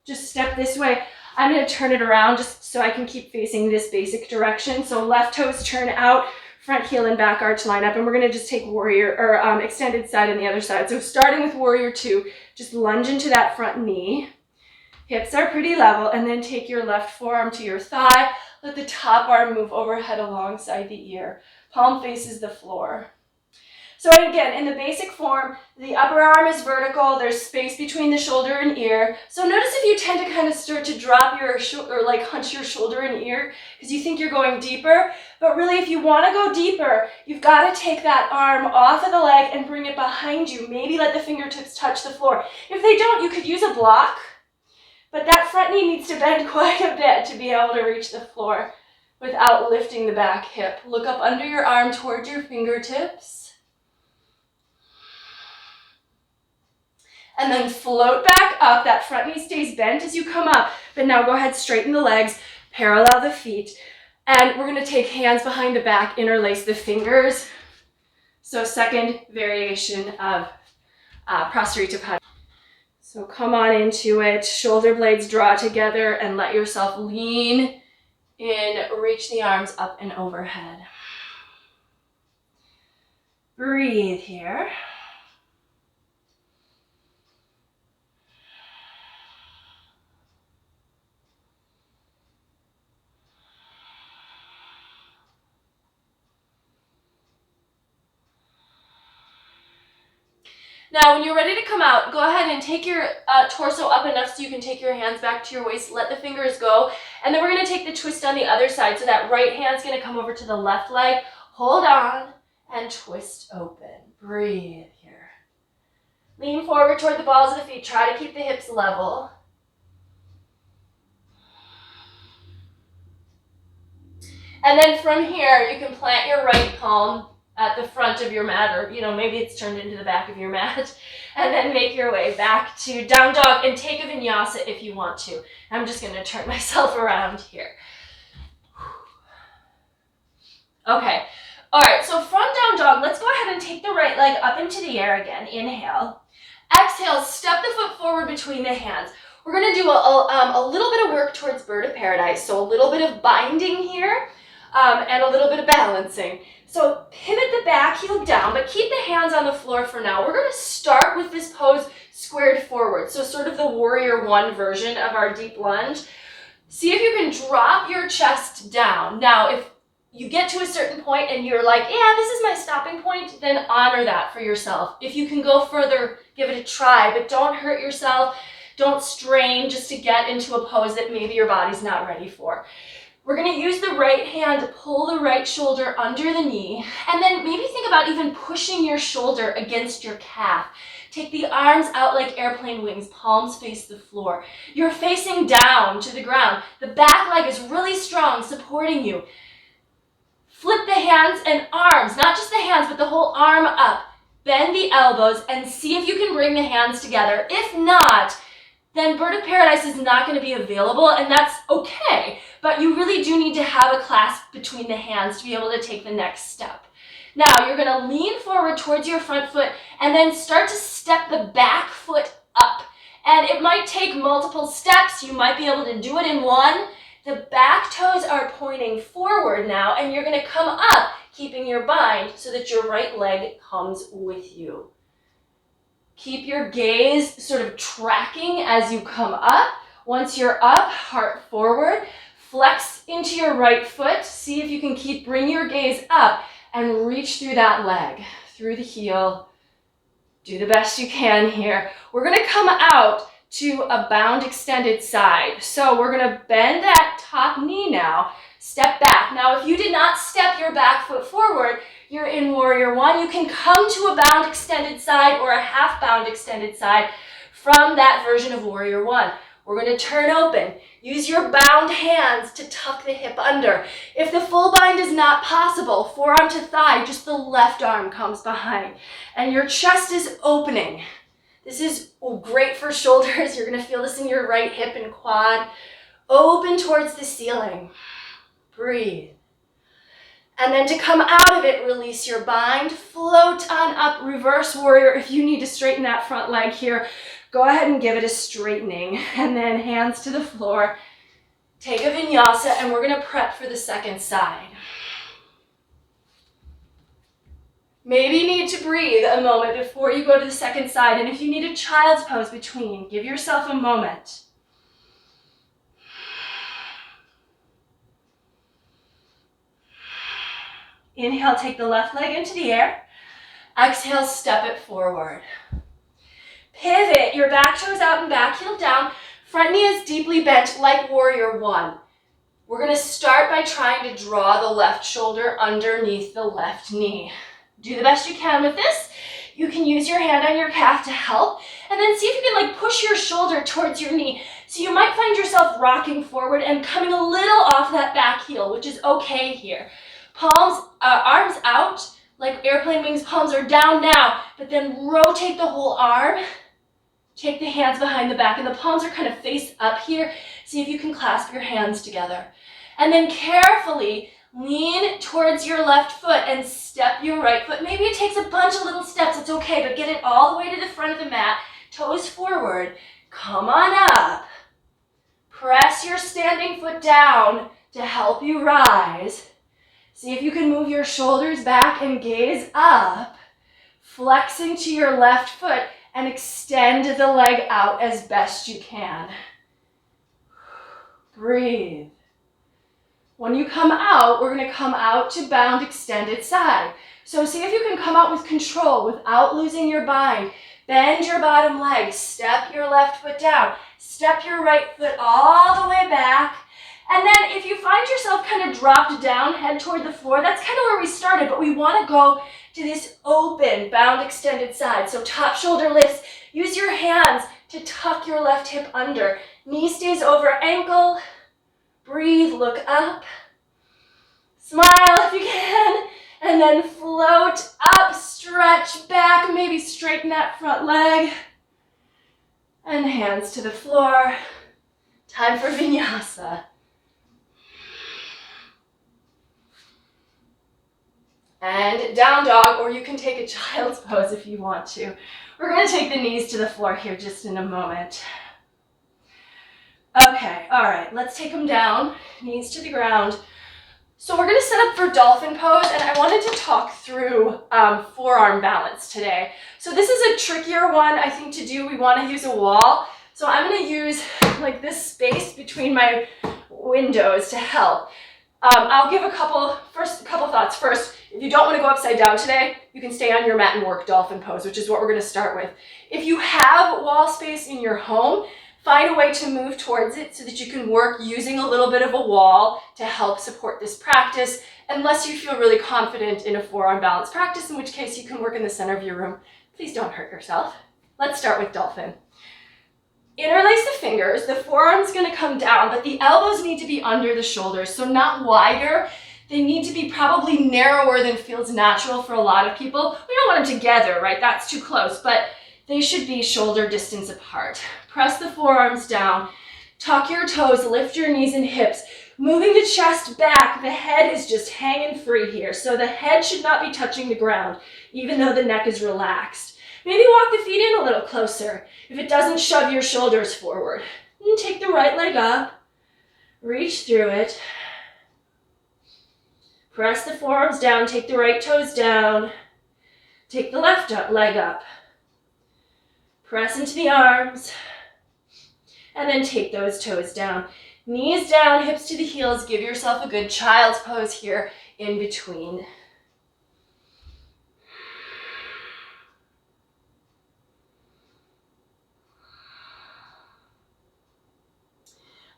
just step this way. I'm going to turn it around just so I can keep facing this basic direction. So left toes turn out. Front heel and back arch line up, and we're going to just take warrior or extended side on the other side. So starting with warrior two, just lunge into that front knee. Hips are pretty level, and then take your left forearm to your thigh. Let the top arm move overhead alongside the ear. Palm faces the floor. So again, in the basic form, the upper arm is vertical. There's space between the shoulder and ear. So notice if you tend to kind of start to drop your or like hunch your shoulder and ear because you think you're going deeper. But really, if you want to go deeper, you've got to take that arm off of the leg and bring it behind you. Maybe let the fingertips touch the floor. If they don't, you could use a block. But that front knee needs to bend quite a bit to be able to reach the floor without lifting the back hip. Look up under your arm towards your fingertips. And then float back up. That front knee stays bent as you come up. But now go ahead, straighten the legs, parallel the feet. And we're going to take hands behind the back, interlace the fingers. So second variation of Prasarita Padottanasana. So come on into it. Shoulder blades draw together and let yourself lean Reach the arms up and overhead. Breathe here. Now, when you're ready to come out, go ahead and take your torso up enough so you can take your hands back to your waist. Let the fingers go. And then we're going to take the twist on the other side. So that right hand's going to come over to the left leg. Hold on and twist open. Breathe here. Lean forward toward the balls of the feet. Try to keep the hips level. And then from here, you can plant your right palm at the front of your mat, or maybe it's turned into the back of your mat, and then make your way back to down dog and take a vinyasa if you want to. I'm just going to turn myself around here. Okay, all right, so from down dog, let's go ahead and take the right leg up into the air again. Inhale. Exhale, step the foot forward between the hands. We're going to do a little bit of work towards bird of paradise, so a little bit of binding here and a little bit of balancing. So pivot the back heel down, but keep the hands on the floor for now. We're going to start with this pose squared forward, so sort of the warrior one version of our deep lunge. See if you can drop your chest down. Now, if you get to a certain point and you're like, yeah, this is my stopping point, then honor that for yourself. If you can go further, give it a try, but don't hurt yourself. Don't strain just to get into a pose that maybe your body's not ready for. We're going to use the right hand to pull the right shoulder under the knee, and then maybe think about even pushing your shoulder against your calf. Take the arms out like airplane wings, palms face the floor. You're facing down to the ground. The back leg is really strong, supporting you. Flip the hands and arms, not just the hands, but the whole arm up. Bend the elbows and see if you can bring the hands together. If not, then bird of paradise is not going to be available, and that's okay. But you really do need to have a clasp between the hands to be able to take the next step. Now, you're going to lean forward towards your front foot and then start to step the back foot up. And it might take multiple steps. You might be able to do it in one. The back toes are pointing forward now, and you're going to come up, keeping your bind so that your right leg comes with you. Keep your gaze sort of tracking as you come up. Once you're up, heart forward. Flex into your right foot. See if you can bring your gaze up and reach through that leg, through the heel. Do the best you can here. We're going to come out to a bound extended side. So we're going to bend that top knee now. Step back. Now, if you did not step your back foot forward, you're in warrior one. You can come to a bound extended side or a half bound extended side from that version of warrior one. We're going to turn open. Use your bound hands to tuck the hip under. If the full bind is not possible, forearm to thigh, just the left arm comes behind. And your chest is opening. This is great for shoulders. You're going to feel this in your right hip and quad. Open towards the ceiling. Breathe. And then to come out of it, release your bind. Float on up, reverse warrior. If you need to straighten that front leg here, go ahead and give it a straightening. And then hands to the floor. Take a vinyasa, and we're going to prep for the second side. Maybe you need to breathe a moment before you go to the second side. And if you need a child's pose between, give yourself a moment. Inhale, take the left leg into the air. Exhale, step it forward. Pivot, your back toes out and back heel down. Front knee is deeply bent like warrior one. We're going to start by trying to draw the left shoulder underneath the left knee. Do the best you can with this. You can use your hand on your calf to help, and then see if you can push your shoulder towards your knee. So you might find yourself rocking forward and coming a little off that back heel, which is okay here. Palms, arms out like airplane wings. Palms are down now, but then rotate the whole arm. Take the hands behind the back, and the palms are kind of face up here. See if you can clasp your hands together. And then carefully lean towards your left foot and step your right foot. Maybe it takes a bunch of little steps. It's okay, but get it all the way to the front of the mat. Toes forward. Come on up. Press your standing foot down to help you rise. See if you can move your shoulders back and gaze up, flexing to your left foot and extend the leg out as best you can. Breathe. When you come out, we're going to come out to bound extended side. So see if you can come out with control without losing your bind. Bend your bottom leg, step your left foot down, step your right foot all the way back. And then if you find yourself kind of dropped down, head toward the floor, that's kind of where we started, but we want to go to this open, bound extended side. So top shoulder lifts, use your hands to tuck your left hip under. Knee stays over ankle. Breathe, look up. Smile if you can. And then float up, stretch back, maybe straighten that front leg. And hands to the floor. Time for vinyasa. And down dog, or you can take a child's pose if you want to. We're going to take the knees to the floor here just in a moment. Okay, all right, let's take them down, knees to the ground. So we're going to set up for dolphin pose, and I wanted to talk through forearm balance today. So this is a trickier one, I think, to do. We want to use a wall. So I'm going to use like this space between my windows to help. I'll give a couple thoughts. First, if you don't want to go upside down today, you can stay on your mat and work dolphin pose, which is what we're going to start with. If you have wall space in your home, find a way to move towards it so that you can work using a little bit of a wall to help support this practice, unless you feel really confident in a forearm balance practice, in which case you can work in the center of your room. Please don't hurt yourself. Let's start with dolphin. Interlace the fingers, the forearm's going to come down, but the elbows need to be under the shoulders, so not wider. They need to be probably narrower than feels natural for a lot of people. We don't want them together, right? That's too close, but they should be shoulder distance apart. Press the forearms down, tuck your toes, lift your knees and hips, moving the chest back. The head is just hanging free here, so the head should not be touching the ground, even though the neck is relaxed. Maybe walk the feet in a little closer if it doesn't shove your shoulders forward. And take the right leg up, reach through it. Press the forearms down, take the right toes down. Take the left leg up. Press into the arms. And then take those toes down. Knees down, hips to the heels. Give yourself a good child's pose here in between.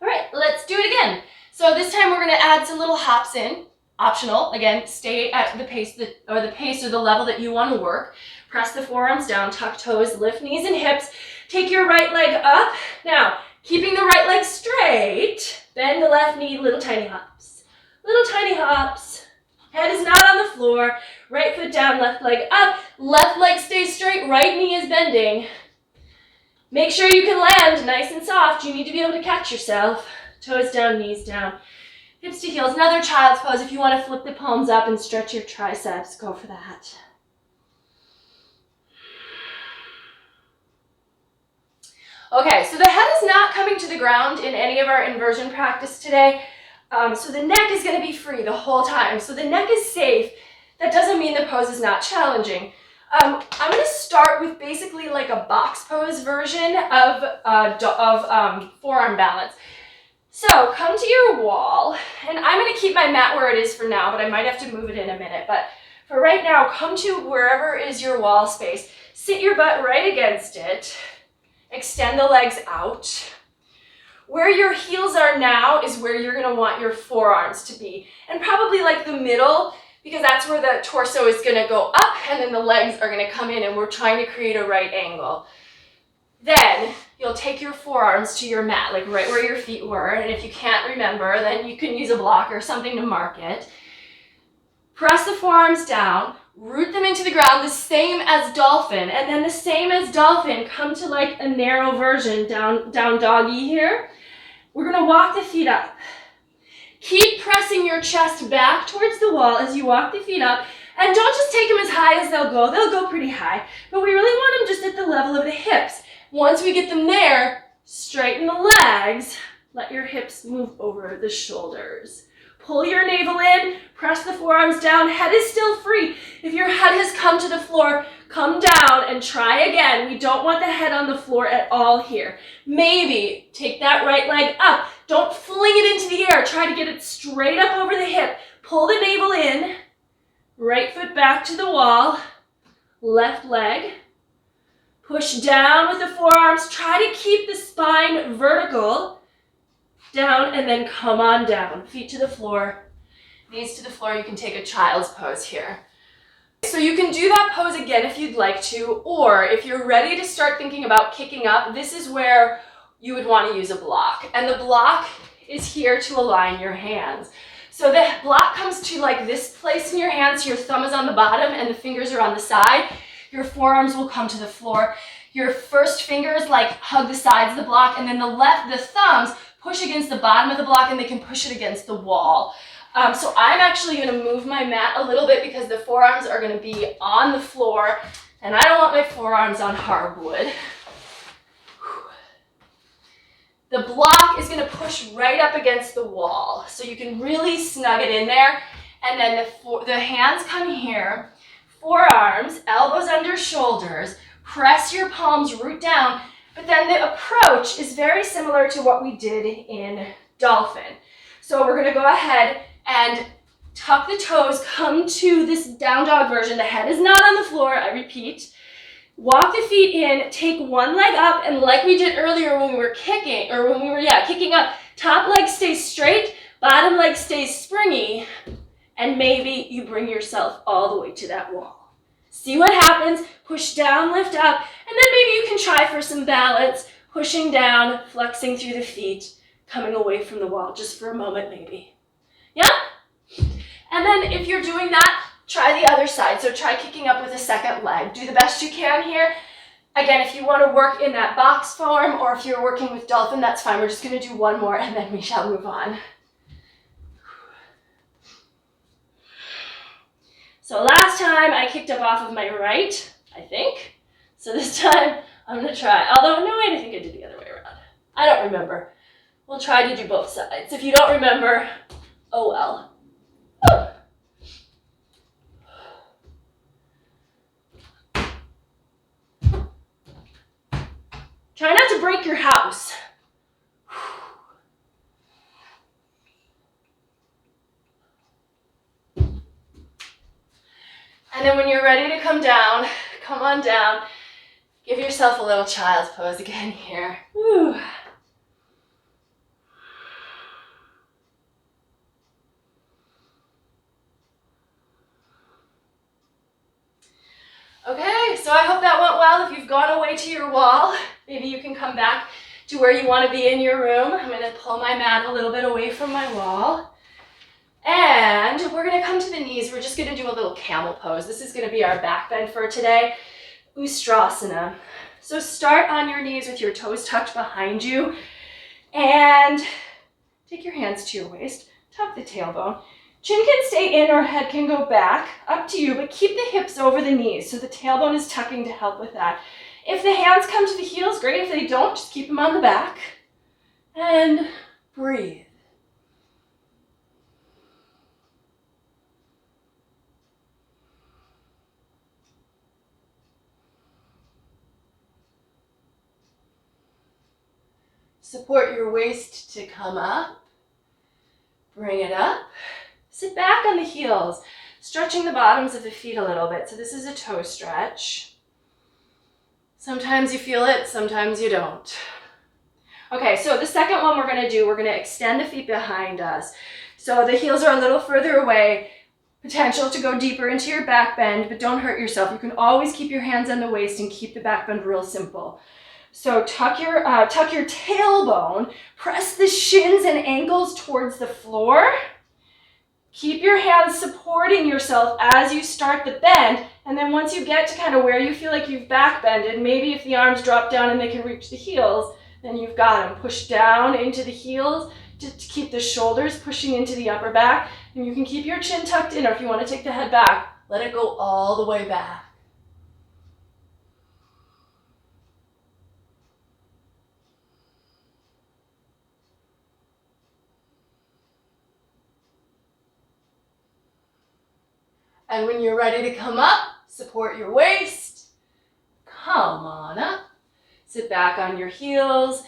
All right, let's do it again. So this time we're going to add some little hops in. Optional. Again, stay at the pace or the level that you want to work. Press the forearms down, tuck toes, lift knees and hips. Take your right leg up. Now, keeping the right leg straight, bend the left knee, little tiny hops. Little tiny hops. Head is not on the floor. Right foot down, left leg up. Left leg stays straight, right knee is bending. Make sure you can land nice and soft. You need to be able to catch yourself. Toes down, knees down. Hips to heels. Another child's pose. If you want to flip the palms up and stretch your triceps, go for that. Okay, so the head is not coming to the ground in any of our inversion practice today. So the neck is going to be free the whole time. So the neck is safe. That doesn't mean the pose is not challenging. I'm going to start with basically like a box pose version of forearm balance. So come to your wall, and I'm going to keep my mat where it is for now, but I might have to move it in a minute. But for right now, come to wherever is your wall space. Sit your butt right against it. Extend the legs out. Where your heels are now is where you're going to want your forearms to be. And probably like the middle, because that's where the torso is going to go up, and then the legs are going to come in, and we're trying to create a right angle. Then you'll take your forearms to your mat, like right where your feet were. And if you can't remember, then you can use a block or something to mark it. Press the forearms down, root them into the ground, the same as dolphin. And then the same as dolphin, come to like a narrow version, down doggy here. We're going to walk the feet up. Keep pressing your chest back towards the wall as you walk the feet up. And don't just take them as high as they'll go. They'll go pretty high. But we really want them just at the level of the hips. Once we get them there, straighten the legs. Let your hips move over the shoulders. Pull your navel in, press the forearms down, head is still free. If your head has come to the floor, come down and try again. We don't want the head on the floor at all here. Maybe take that right leg up. Don't fling it into the air. Try to get it straight up over the hip. Pull the navel in, right foot back to the wall, left leg. Push down with the forearms. Try to keep the spine vertical. Down and then come on down. Feet to the floor, knees to the floor. You can take a child's pose here. So you can do that pose again if you'd like to, or if you're ready to start thinking about kicking up, this is where you would want to use a block. And the block is here to align your hands. So the block comes to like this place in your hands. Your thumb is on the bottom and the fingers are on the side. Your forearms will come to the floor. Your first fingers like hug the sides of the block, and then the thumbs push against the bottom of the block, and they can push it against the wall. So I'm actually going to move my mat a little bit because the forearms are going to be on the floor, and I don't want my forearms on hardwood. The block is going to push right up against the wall, so you can really snug it in there. And then the hands come here, forearms, elbows under shoulders, press your palms, root down. But then the approach is very similar to what we did in dolphin. So we're going to go ahead and tuck the toes, come to this down dog version. The head is not on the floor, I repeat. Walk the feet in, take one leg up, and like we did earlier when we were kicking, or when we were, kicking up, top leg stays straight, bottom leg stays springy, and maybe you bring yourself all the way to that wall. See what happens, push down, lift up, and then maybe you can try for some balance, pushing down, flexing through the feet, coming away from the wall, just for a moment maybe. Yeah? And then if you're doing that, try the other side. So try kicking up with a second leg. Do the best you can here. Again, if you want to work in that box form, or if you're working with dolphin, that's fine. We're just going to do one more and then we shall move on. So last time I kicked up off of my right, I think. So this time I'm going to try. Although, no, wait, I think I did the other way around. I don't remember. We'll try to do both sides. If you don't remember, oh well. Try not to break your house. And then when you're ready to come down, come on down. Give yourself a little child's pose again here. Woo. Okay, so I hope that went well. If you've gone away to your wall, maybe you can come back to where you want to be in your room. I'm going to pull my mat a little bit away from my wall. And we're going to come to the knees. We're just going to do a little camel pose. This is going to be our back bend for today. Ustrasana. So start on your knees with your toes tucked behind you. And take your hands to your waist. Tuck the tailbone. Chin can stay in or head can go back, up to you, but keep the hips over the knees so the tailbone is tucking to help with that. If the hands come to the heels, great. If they don't, just keep them on the back. And breathe. Support your waist to come up. Bring it up. Sit back on the heels, stretching the bottoms of the feet a little bit. So this is a toe stretch. Sometimes you feel it, sometimes you don't. Okay, so the second one we're going to extend the feet behind us. So the heels are a little further away, potential to go deeper into your back bend, but don't hurt yourself. You can always keep your hands on the waist and keep the back bend real simple. So tuck your tailbone, press the shins and ankles towards the floor. Keep your hands supporting yourself as you start the bend, and then once you get to kind of where you feel like you've back bended, maybe if the arms drop down and they can reach the heels, then you've got them. Push down into the heels to keep the shoulders pushing into the upper back, and you can keep your chin tucked in, or if you want to take the head back, let it go all the way back. And when you're ready to come up, support your waist. Come on up. Sit back on your heels.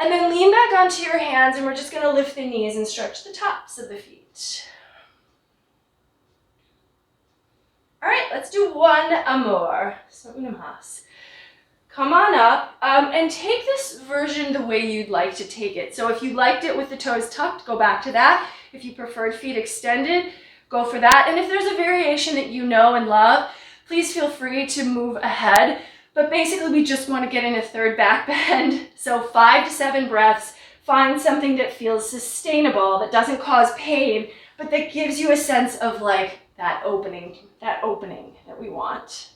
And then lean back onto your hands, and we're just going to lift the knees and stretch the tops of the feet. All right, let's do one more. So, Namaste. Come on up and take this version the way you'd like to take it. So if you liked it with the toes tucked, go back to that. If you preferred feet extended, go for that. And if there's a variation that you know and love, please feel free to move ahead. But basically, we just want to get in a third back bend. So 5 to 7 breaths. Find something that feels sustainable, that doesn't cause pain, but that gives you a sense of like that opening that we want.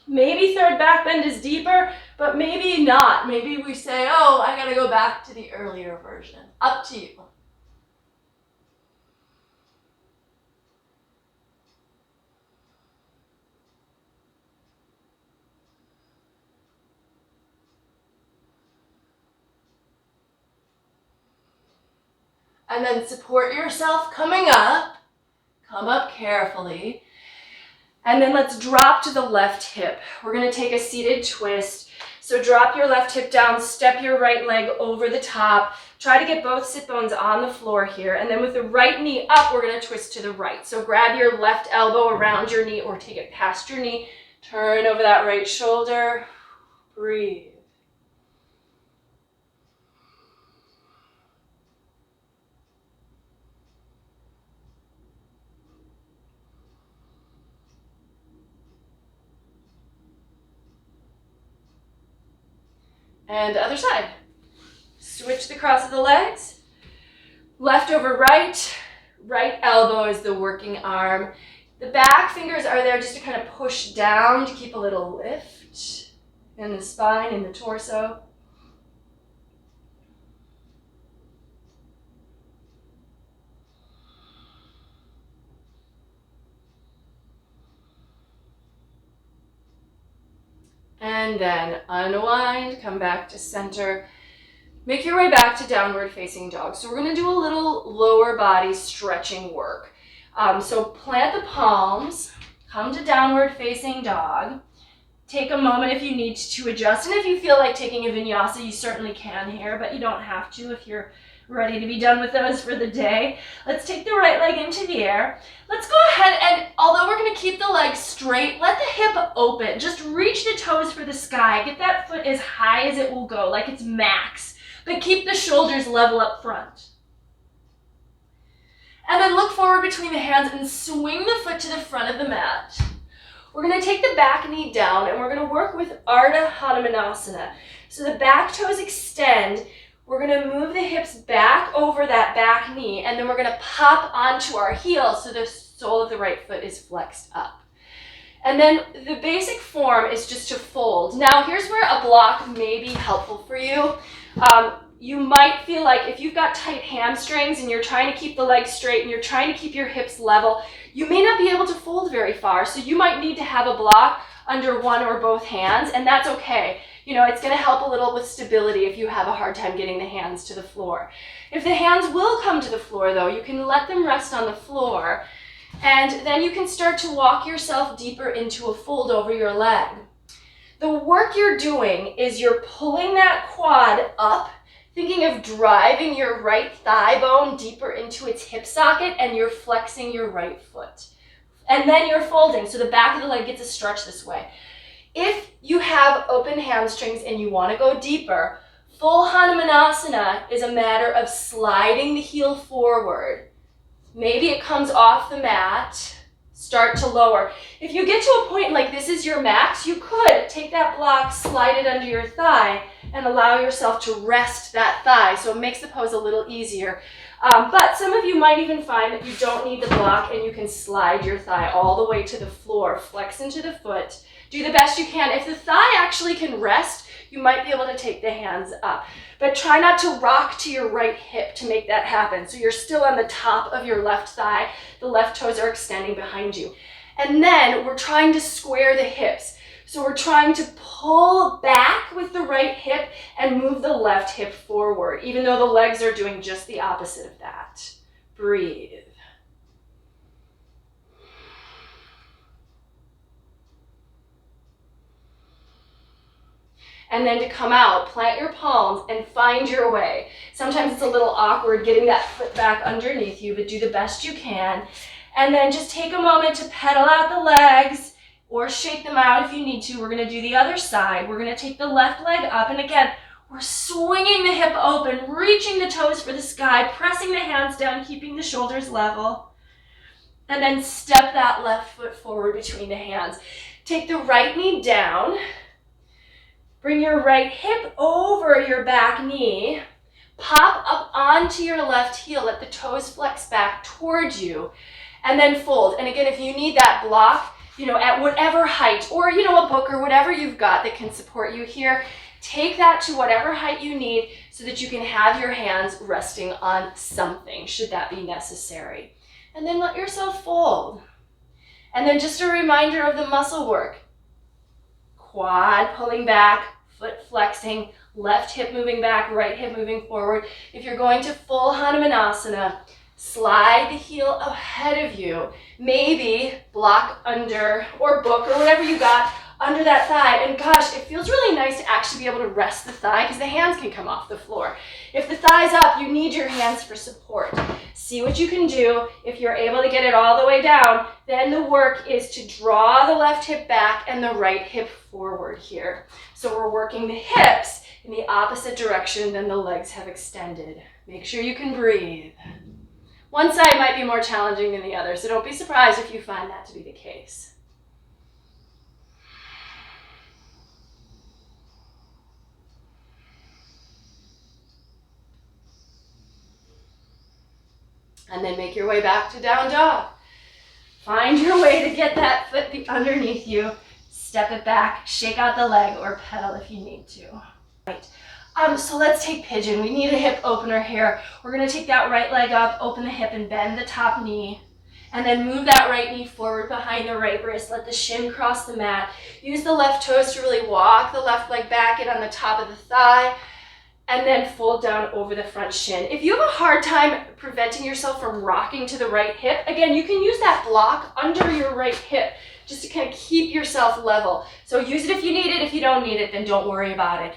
Maybe third back bend is deeper, but maybe not. Maybe we say, oh, I gotta go back to the earlier version. Up to you. And then support yourself coming up. Come up carefully. And then let's drop to the left hip. We're going to take a seated twist. So drop your left hip down, step your right leg over the top. Try to get both sit bones on the floor here. And then with the right knee up, we're going to twist to the right. So grab your left elbow around your knee or take it past your knee. Turn over that right shoulder. Breathe. And other side. Switch the cross of the legs. Left over right. Right elbow is the working arm. The back fingers are there just to kind of push down to keep a little lift in the spine, in the torso. And then unwind, come back to center. Make your way back to downward facing dog. So we're going to do a little lower body stretching work. So plant the palms, come to downward facing dog. Take a moment if you need to adjust. And if you feel like taking a vinyasa, you certainly can here, but you don't have to if you're ready to be done with those for the day. Let's take the right leg into the air. Let's go ahead and, although we're going to keep the leg straight, let the hip open. Just reach the toes for the sky. Get that foot as high as it will go, like it's max. But keep the shoulders level up front. And then look forward between the hands and swing the foot to the front of the mat. We're going to take the back knee down and we're going to work with Ardha Hanumanasana. So the back toes extend. We're going to move the hips back over that back knee, and then we're going to pop onto our heels so the sole of the right foot is flexed up. And then the basic form is just to fold. Now, here's where a block may be helpful for you. You might feel like if you've got tight hamstrings and you're trying to keep the legs straight and you're trying to keep your hips level, you may not be able to fold very far. So you might need to have a block under one or both hands, and that's okay. You know, it's going to help a little with stability if you have a hard time getting the hands to the floor. If the hands will come to the floor, though, you can let them rest on the floor, and then you can start to walk yourself deeper into a fold over your leg. The work you're doing is you're pulling that quad up, thinking of driving your right thigh bone deeper into its hip socket, and you're flexing your right foot. And then you're folding, so the back of the leg gets a stretch this way. If you have open hamstrings and you want to go deeper, full Hanumanasana is a matter of sliding the heel forward. Maybe it comes off the mat, start to lower. If you get to a point like this is your max, you could take that block, slide it under your thigh, and allow yourself to rest that thigh, so it makes the pose a little easier. But some of you might even find that you don't need the block and you can slide your thigh all the way to the floor, flex into the foot. Do the best you can. If the thigh actually can rest, you might be able to take the hands up. But try not to rock to your right hip to make that happen. So you're still on the top of your left thigh. The left toes are extending behind you. And then we're trying to square the hips. So we're trying to pull back with the right hip and move the left hip forward, even though the legs are doing just the opposite of that. Breathe. And then to come out, plant your palms and find your way. Sometimes it's a little awkward getting that foot back underneath you, but do the best you can. And then just take a moment to pedal out the legs or shake them out if you need to. We're gonna do the other side. We're gonna take the left leg up, and again, we're swinging the hip open, reaching the toes for the sky, pressing the hands down, keeping the shoulders level. And then step that left foot forward between the hands. Take the right knee down. Bring your right hip over your back knee. Pop up onto your left heel. Let the toes flex back towards you. And then fold. And again, if you need that block, at whatever height, or, a book or whatever you've got that can support you here, take that to whatever height you need so that you can have your hands resting on something, should that be necessary. And then let yourself fold. And then just a reminder of the muscle work. Quad pulling back, foot flexing, left hip moving back, right hip moving forward. If you're going to full Hanumanasana, slide the heel ahead of you. Maybe block under or book or whatever you got under that thigh. And gosh, it feels really nice to actually be able to rest the thigh because the hands can come off the floor. If the thigh's up, you need your hands for support. See what you can do. If you're able to get it all the way down, then the work is to draw the left hip back and the right hip forward here. So we're working the hips in the opposite direction than the legs have extended. Make sure you can breathe. One side might be more challenging than the other, so don't be surprised if you find that to be the case. And then make your way back to down dog. Find your way to get that foot underneath you. Step it back, shake out the leg, or pedal if you need to. Right. So let's take pigeon. We need a hip opener here. We're gonna take that right leg up, open the hip and bend the top knee. And then move that right knee forward behind the right wrist. Let the shin cross the mat. Use the left toes to really walk the left leg back in on the top of the thigh. And then fold down over the front shin. If you have a hard time preventing yourself from rocking to the right hip, again, you can use that block under your right hip just to kind of keep yourself level. So use it if you need it. If you don't need it, then don't worry about it.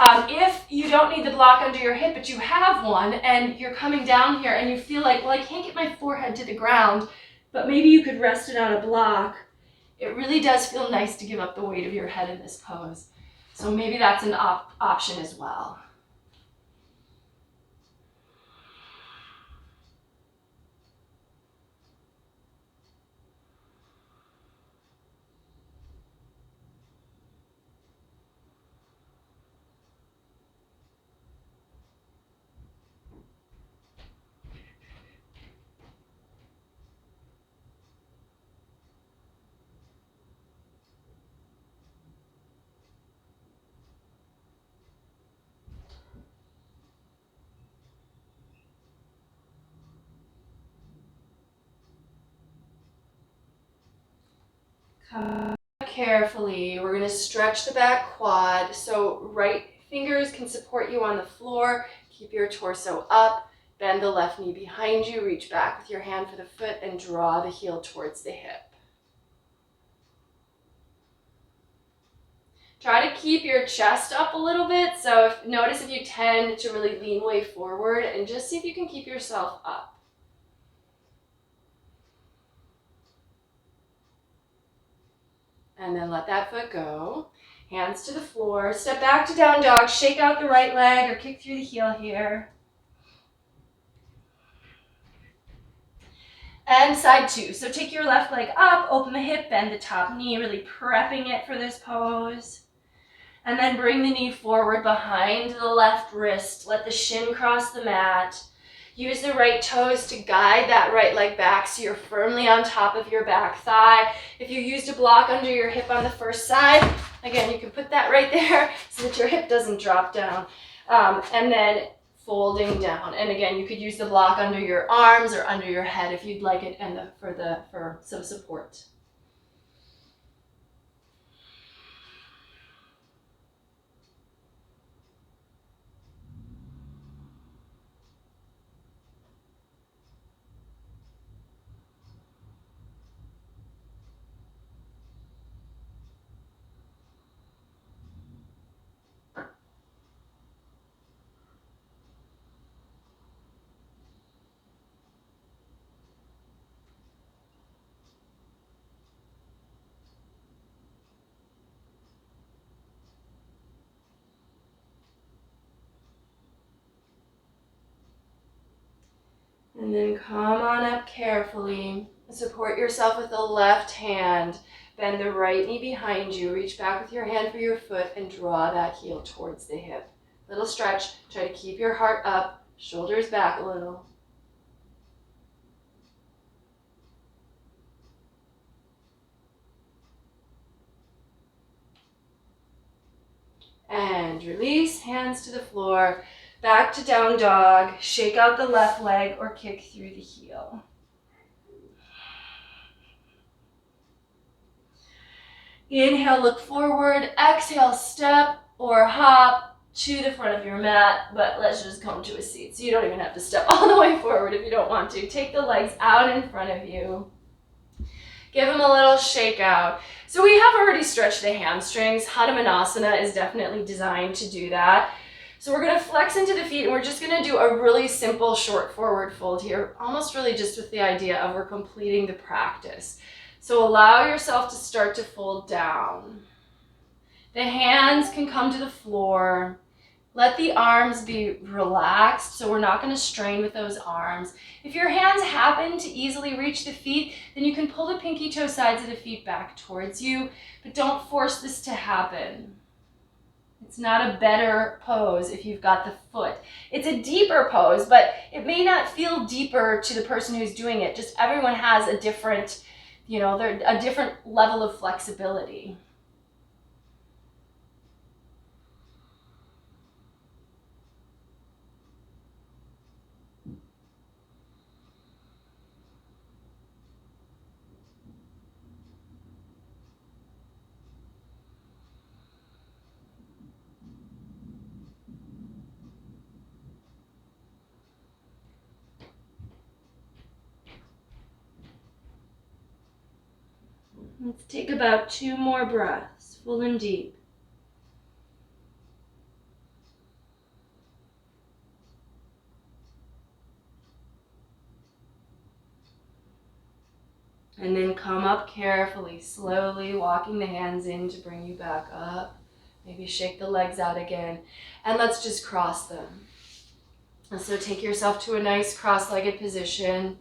If you don't need the block under your hip, but you have one and you're coming down here and you feel like, well, I can't get my forehead to the ground, but maybe you could rest it on a block. It really does feel nice to give up the weight of your head in this pose. So maybe that's an option as well. Come carefully. We're going to stretch the back quad so right fingers can support you on the floor. Keep your torso up. Bend the left knee behind you. Reach back with your hand for the foot and draw the heel towards the hip. Try to keep your chest up a little bit. So notice if you tend to really lean way forward, and just see if you can keep yourself up. And then let that foot go. Hands to the floor. Step back to down dog. Shake out the right leg or kick through the heel here. And side two. So take your left leg up, open the hip, bend the top knee, really prepping it for this pose. And then bring the knee forward behind the left wrist. Let the shin cross the mat. Use the right toes to guide that right leg back so you're firmly on top of your back thigh. If you used a block under your hip on the first side, again, you can put that right there so that your hip doesn't drop down. And then folding down. And again, you could use the block under your arms or under your head if you'd like it, and for some support. And then come on up carefully. Support yourself with the left hand. Bend the right knee behind you. Reach back with your hand for your foot and draw that heel towards the hip. Little stretch. Try to keep your heart up. Shoulders back a little. And release, hands to the floor. Back to down dog. Shake out the left leg or kick through the heel. Inhale, look forward. Exhale, step or hop to the front of your mat, but let's just come to a seat. So you don't even have to step all the way forward if you don't want to. Take the legs out in front of you. Give them a little shake out. So we have already stretched the hamstrings. Hanumanasana is definitely designed to do that. So we're going to flex into the feet and we're just going to do a really simple short forward fold here, almost really just with the idea of we're completing the practice. So allow yourself to start to fold down. The hands can come to the floor. Let the arms be relaxed, so we're not going to strain with those arms. If your hands happen to easily reach the feet, then you can pull the pinky toe sides of the feet back towards you, but don't force this to happen. It's not a better pose if you've got the foot. It's a deeper pose, but it may not feel deeper to the person who's doing it. Just everyone has a different, they're a different level of flexibility. Let's take about 2 more breaths, full and deep. And then come up carefully, slowly walking the hands in to bring you back up. Maybe shake the legs out again. And let's just cross them. And so take yourself to a nice cross-legged position.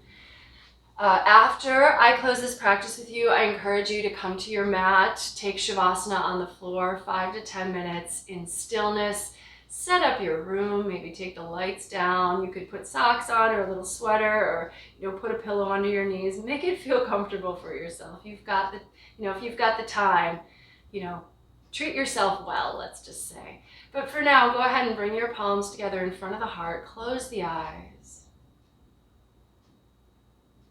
After I close this practice with you, I encourage you to come to your mat, take Shavasana on the floor, 5 to 10 minutes in stillness. Set up your room, maybe take the lights down. You could put socks on or a little sweater, or put a pillow under your knees. Make it feel comfortable for yourself. If you've got the time, treat yourself well, let's just say. But for now, go ahead and bring your palms together in front of the heart. Close the eyes.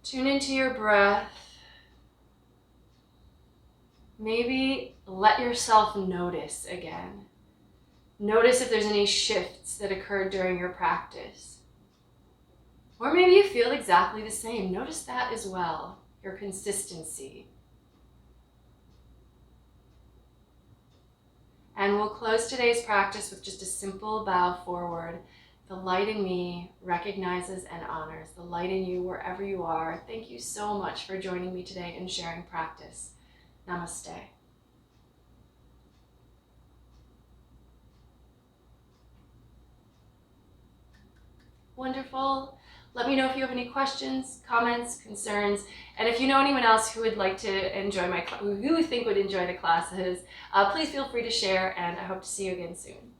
Tune into your breath. Maybe let yourself notice again. Notice if there's any shifts that occurred during your practice. Or maybe you feel exactly the same. Notice that as well, your consistency. And we'll close today's practice with just a simple bow forward. The light in me recognizes and honors the light in you wherever you are. Thank you so much for joining me today and sharing practice. Namaste. Wonderful. Let me know if you have any questions, comments, concerns, and if you know anyone else who would like to enjoy who you think would enjoy the classes, please feel free to share, and I hope to see you again soon.